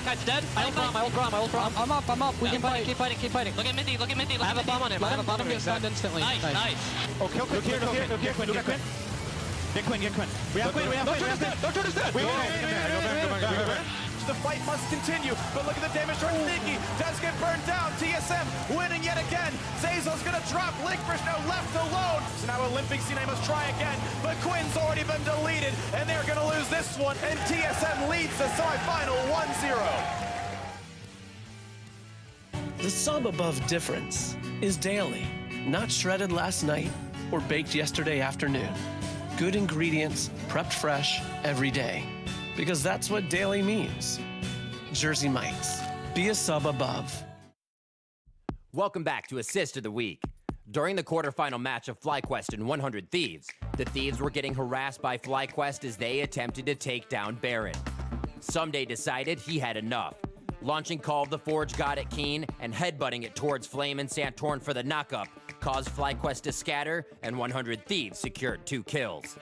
Kai'Sa's dead. I ult prom. I'm up. We can fight. Keep fighting. Look at Minty. I have a bomb on him. Bottom gets stunned instantly. Nice.
Oh, kill Quinn. Get Quinn. Get Quinn. We have Quinn. Nocturne is dead. Wait. The fight must continue, but look at the damage from Sneaky. Does get burned down. TSM winning yet again. Zeyzal's gonna drop. Linkfish now left alone. So now Olympic C9 must try again, but Quinn's already been deleted, and they're gonna lose this one, and TSM leads the semifinal 1-0.
The sub above difference is daily, not shredded last night or baked yesterday afternoon. Good ingredients, prepped fresh every day. Because that's what daily means. Jersey Mike's. Be a sub above.
Welcome back to Assist of the Week. During the quarterfinal match of FlyQuest and 100 Thieves, the Thieves were getting harassed by FlyQuest as they attempted to take down Baron. Someday decided he had enough, launching Call of the Forge God at Keen and headbutting it towards Flame and Santorn for the knockup, caused FlyQuest to scatter, and 100 Thieves secured 2 kills.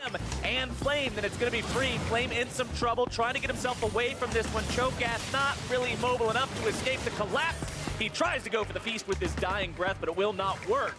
And Flame, then it's going to be free. Flame in some trouble, trying to get himself away from this one. Cho'Gath not really mobile enough to escape the collapse. He tries to go for the feast with his dying breath, but it will not work.